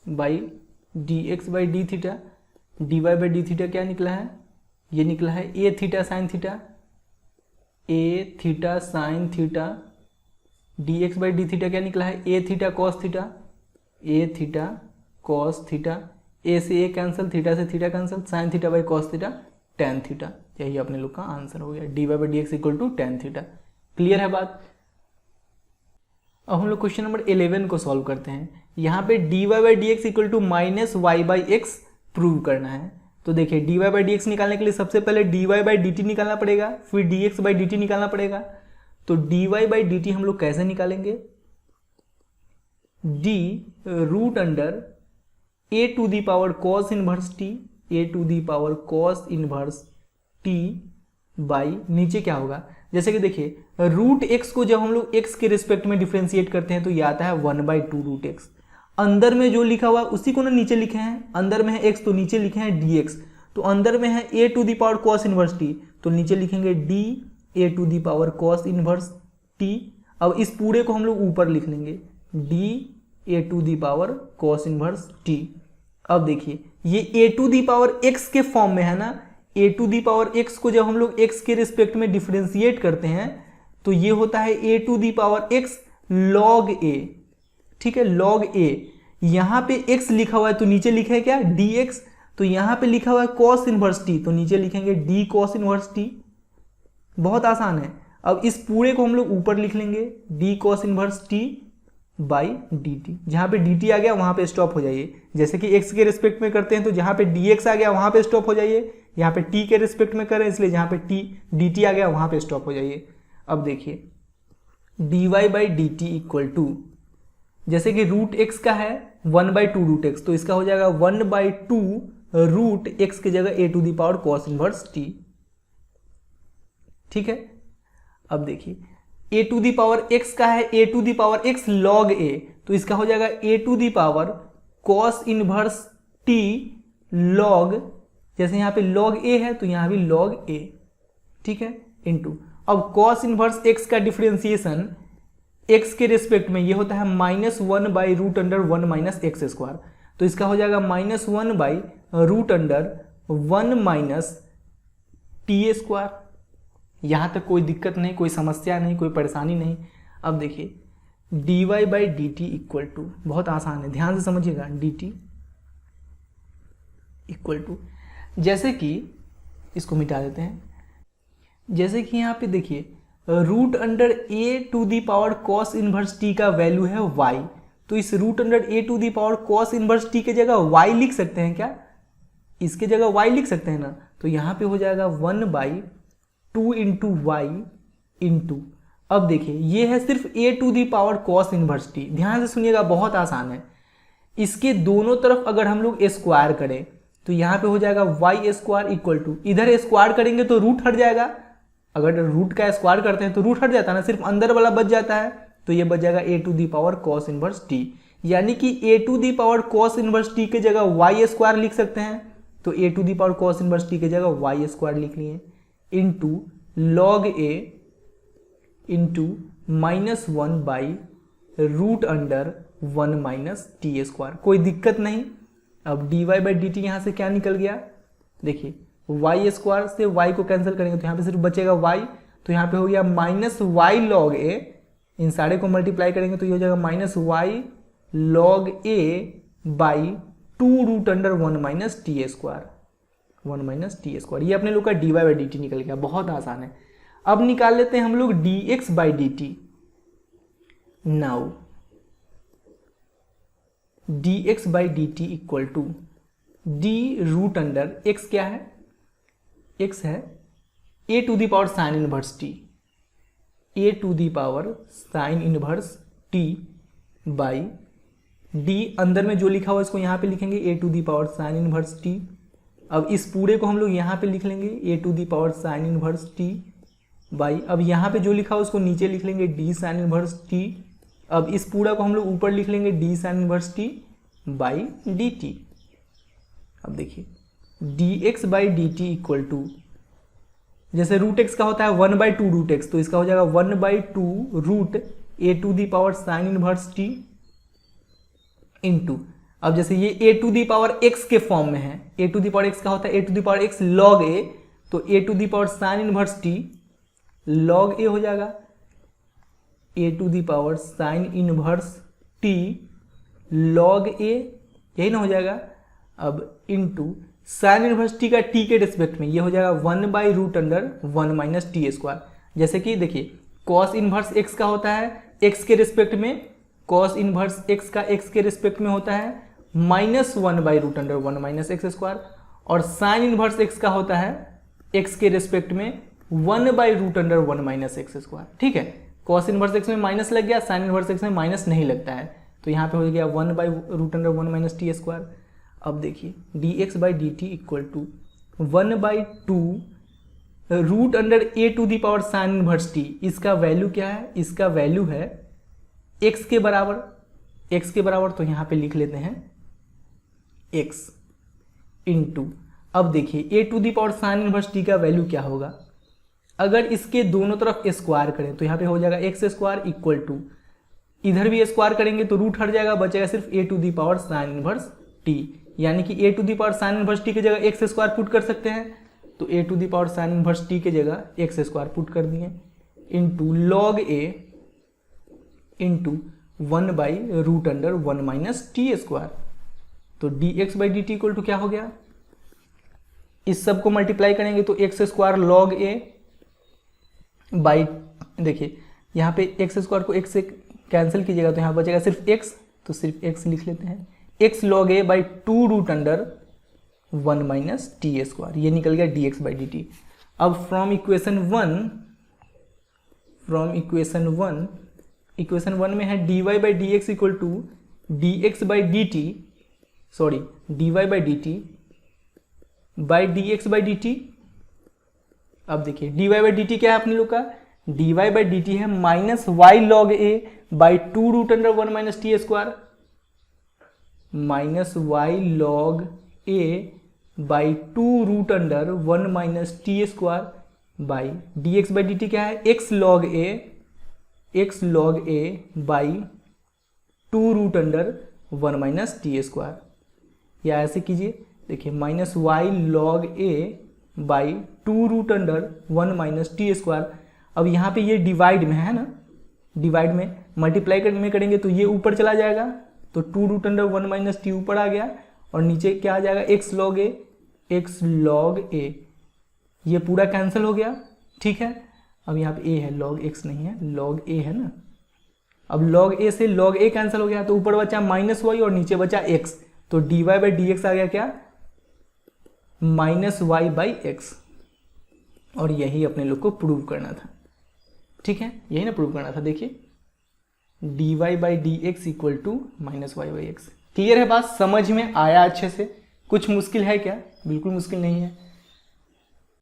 by dx/d theta. dy/d theta क्या निकला है, ये निकला है a theta sine theta, a theta sine theta. dx/d theta क्या निकला है, a theta cos theta, a theta cos theta, a से a कैंसिल, थीटा से theta cancel, sine theta by cos theta tan theta. यही अपने लोग का answer हो गया, dy/dx equal to tan theta. Clear है बात। अब हम लोग क्वेश्चन नंबर 11 को सॉल्व करते हैं। यहाँ पे dy/dx equal to minus y/x prove करना है। तो देखिए dy/dx निकालने के लिए सबसे पहले dy/dt निकालना पड़ेगा, फिर dx/dt निकालना पड़ेगा। तो dy/dt हम लोग कैसे निकालेंगे, d root under a to the power cos inverse t, a to the power cos inverse t by, नीचे क्या होगा, जैसे कि देखिए रूट x को जब हम लोग x के रिस्पेक्ट में डिफ्रेंशिएट करते हैं तो ये आता है 1/2 रूट x। अंदर में जो लिखा हुआ उसी को ना नीचे लिखे हैं, अंदर में है x तो नीचे लिखे हैं dx, तो अंदर में है a to the power cos inverse t, तो नीचे लिखेंगे d a to the power cos inverse t। अब इस पूरे को हम लोग ऊपर लिख लेंगे d a to the power cos inverse t। अब देखिए ये a to the power x के फॉर्म में है ना, a to the power x को जब हम लोग x के रिस्पेक्ट में डिफरेंशिएट करते हैं तो ये होता है a to the power x log a। ठीक है, log a। यहाँ पे x लिखा हुआ है तो नीचे लिखा है क्या, dx, तो यहाँ पे लिखा हुआ है cos इनवर्स t तो नीचे लिखेंगे d cos इनवर्स t। बहुत आसान है। अब इस पूरे को हम लोग ऊपर लिख लेंगे d cos इनवर्स t बाई dt। जहाँ पे dt आ गया वहाँ पे स्टॉप हो जाइए, जैसे कि x के रिस्पेक्ट में करते हैं तो जहाँ पे dx आ गया वहाँ पे स्टॉप हो जाइए, यहाँ पे t के रिस्पेक्ट में कर रहे हैं, इसलिए जहाँ पे t dt आ गया वहाँ पे स्टॉप हो जाइए। अब देखिए dy/dt इक्वल टू, जैसे कि रूट एक्स का है 1/2 रूट एक्स, तो इसका हो जाएगा 1/2 रूट एक्स की जगह a to the power cos inverse t। ठीक है, अब देखिए a to the power x का है a to the power x log a, तो इसका हो जाएगा a to the power cos inverse t log, जैसे यहाँ पे log a है तो यहाँ भी log a। ठीक है, इनटू अब cos इनवर्स x का डिफरेंशिएशन x के रिस्पेक्ट में ये होता है -1/√1 माइनस एक्स स्क्वायर, तो इसका हो जाएगा -1/√1 माइनस टी स्क्वायर। यहाँ तक कोई दिक्कत नहीं, कोई समस्या नहीं, कोई परेशानी नहीं। अब देखिए dy/dt इक्वल टू, बहुत आसान है, ध्यान से समझिएगा, dt इक्वल टू, जैसे कि इसको मिटा देते हैं, जैसे कि यहाँ पे देखिए √a to the power cos inverse t का वैल्यू है y, तो इस √a to the power cos inverse t के जगह y लिख सकते हैं क्या? इसके जगह y लिख सकते हैं ना, तो यहाँ पे हो जाएगा 1/2 इंटू वाई इंटू, अब देखिए ये है सिर्फ a to the power cos inverse t, ध्यान से सुनिएगा, बहुत आसान है। इसके दोनों तरफ अगर हम लोग स्क्वायर करें तो यहाँ पे हो जाएगा y स्क्वायर इक्वल टू, इधर स्क्वायर करेंगे तो रूट हट जाएगा, अगर रूट का स्क्वायर करते हैं तो रूट हट जाता है ना, सिर्फ अंदर वाला बच जाता है, तो ये बच जाएगा a to the power cos inverse t, यानी कि a to the power cos inverse t के जगह y स्क्वायर लिख सकते हैं, तो a to the power cos inverse t के जगह y स्क्वायर लिख लिए, into log a into -1/√1 minus t square, कोई दिक्कत नहीं। अब dy/dt यहाँ से क्या निकल गया, देखिए y स्क्वायर से y को कैंसिल करेंगे तो यहाँ पे सिर्फ बचेगा y, तो यहाँ पे हो गया -y log a, इन सारे को मल्टीप्लाई करेंगे तो ये हो जाएगा -y log a/2√1 minus t square, 1 minus t square. ये अपने लोग का dy/dt निकल गया, बहुत आसान है। अब निकाल लेते हैं हम लोग dx/dt। Now dx/dt equal to d√x क्या है, x है a to the power sine inverse t, a to the power sine inverse t by d, अंदर में जो लिखा हुआ इसको यहाँ पे लिखेंगे a to the power sine inverse t। अब इस पूरे को हम लोग यहाँ पे लिख लेंगे a to the power sine inverse t by, अब यहाँ पे जो लिखा हुआ उसको नीचे लिख लेंगे d साइन इनवर्स t। अब इस पूरा को हम लोग ऊपर लिख लेंगे d साइन इनवर्स t बाई dt। अब देखिए dx/dt इक्वल टू, जैसे रूट एक्स का होता है 1/2 रूट एक्स, तो इसका हो जाएगा 1/2 root a to the power sine inverse t into, अब जैसे ये a to the power x के फॉर्म में है, a to the power x का होता है a to the power x log a, तो a to the power sine inverse t log a हो जाएगा a to the power sine inverse t log a, यही ना हो जाएगा। अब इंटू साइन इनवर्स t का t के रिस्पेक्ट में ये हो जाएगा 1/√1 माइनस टी स्क्वायर, जैसे कि देखिए cos इनवर्स x का होता है x के रिस्पेक्ट में, cos इनवर्स x का x के रिस्पेक्ट में होता है -1/√1 माइनस एक्स स्क्वायर, और साइन इनवर्स x का होता है x के रिस्पेक्ट में 1/√1 माइनस एक्स स्क्वायर। ठीक है, cos इनवर्स x में माइनस लग गया, साइन इनवर्स x में माइनस नहीं लगता है, तो यहाँ पे हो गया 1/√1 माइनस टी स्क्वायर। अब देखिए dx/dt equal to 1/2 √a to the power sine inverse t, इसका वैल्यू क्या है, इसका वैल्यू है x के बराबर, x के बराबर, तो यहाँ पे लिख लेते हैं x इंटू, अब देखिए a to the power sine inverse t का वैल्यू क्या होगा, अगर इसके दोनों तरफ स्क्वायर करें तो यहाँ पे हो जाएगा x स्क्वायर इक्वल टू, इधर भी स्क्वायर करेंगे तो रूट हट जाएगा, बचेगा सिर्फ a to the power sine inverse t, यानी कि a to the power sine inverse t की जगह x स्क्वायर पुट कर सकते हैं, तो a to the power sine inverse t की जगह x स्क्वायर पुट कर दिए into log a into 1/√1 minus t square. तो dx/dt इक्वल टू क्या हो गया, इस सब को मल्टीप्लाई करेंगे तो x square log a by, देखिए यहाँ पे x स्क्वायर को x से कैंसिल कीजिएगा तो यहाँ बचेगा सिर्फ x, तो सिर्फ x लिख लेते हैं, x log a by 2√1 1 minus t square, ये निकल गया D x by D T. अब फ्रॉम इक्वेशन वन में है d Y by D x equal to d x by D t, sorry d Y by D T by D x by D T. अब देखिए D Y by D T क्या है अपने लोग का, d Y by D t है minus y log a by 2 root under 1 minus t square, minus y log a by 2 root under 1 minus t square by D x by D T क्या है, x log a by 2 root under 1 minus t square. या ऐसे कीजिए, देखिए minus y log a by 2 root under 1 minus t square. अब यहाँ पे ये डिवाइड में है ना, डिवाइड में मल्टीप्लाई में करेंगे तो ये ऊपर चला जाएगा, तो 2 रूट अंडर 1 माइनस टी ऊपर आ गया और नीचे क्या आ जाएगा, एक्स लॉग ए, ये पूरा कैंसिल हो गया। ठीक है, अब यहाँ पे ए है, लॉग एक्स नहीं है, लॉग ए है ना। अब लॉग ए से लॉग ए कैंसिल हो गया तो ऊपर बचा माइनस वाई और नीचे बचा एक्स, तो d Y by D x आ गया क्या, माइनस वाई बाई एक्स। और यही अपने लोग को प्रूव करना था। ठीक है, यही ना प्रूव करना था। देखिए D Y by D x equal to minus y by x. Clear है बात, समझ में आया अच्छे से? कुछ मुश्किल है क्या? बिल्कुल मुश्किल नहीं है।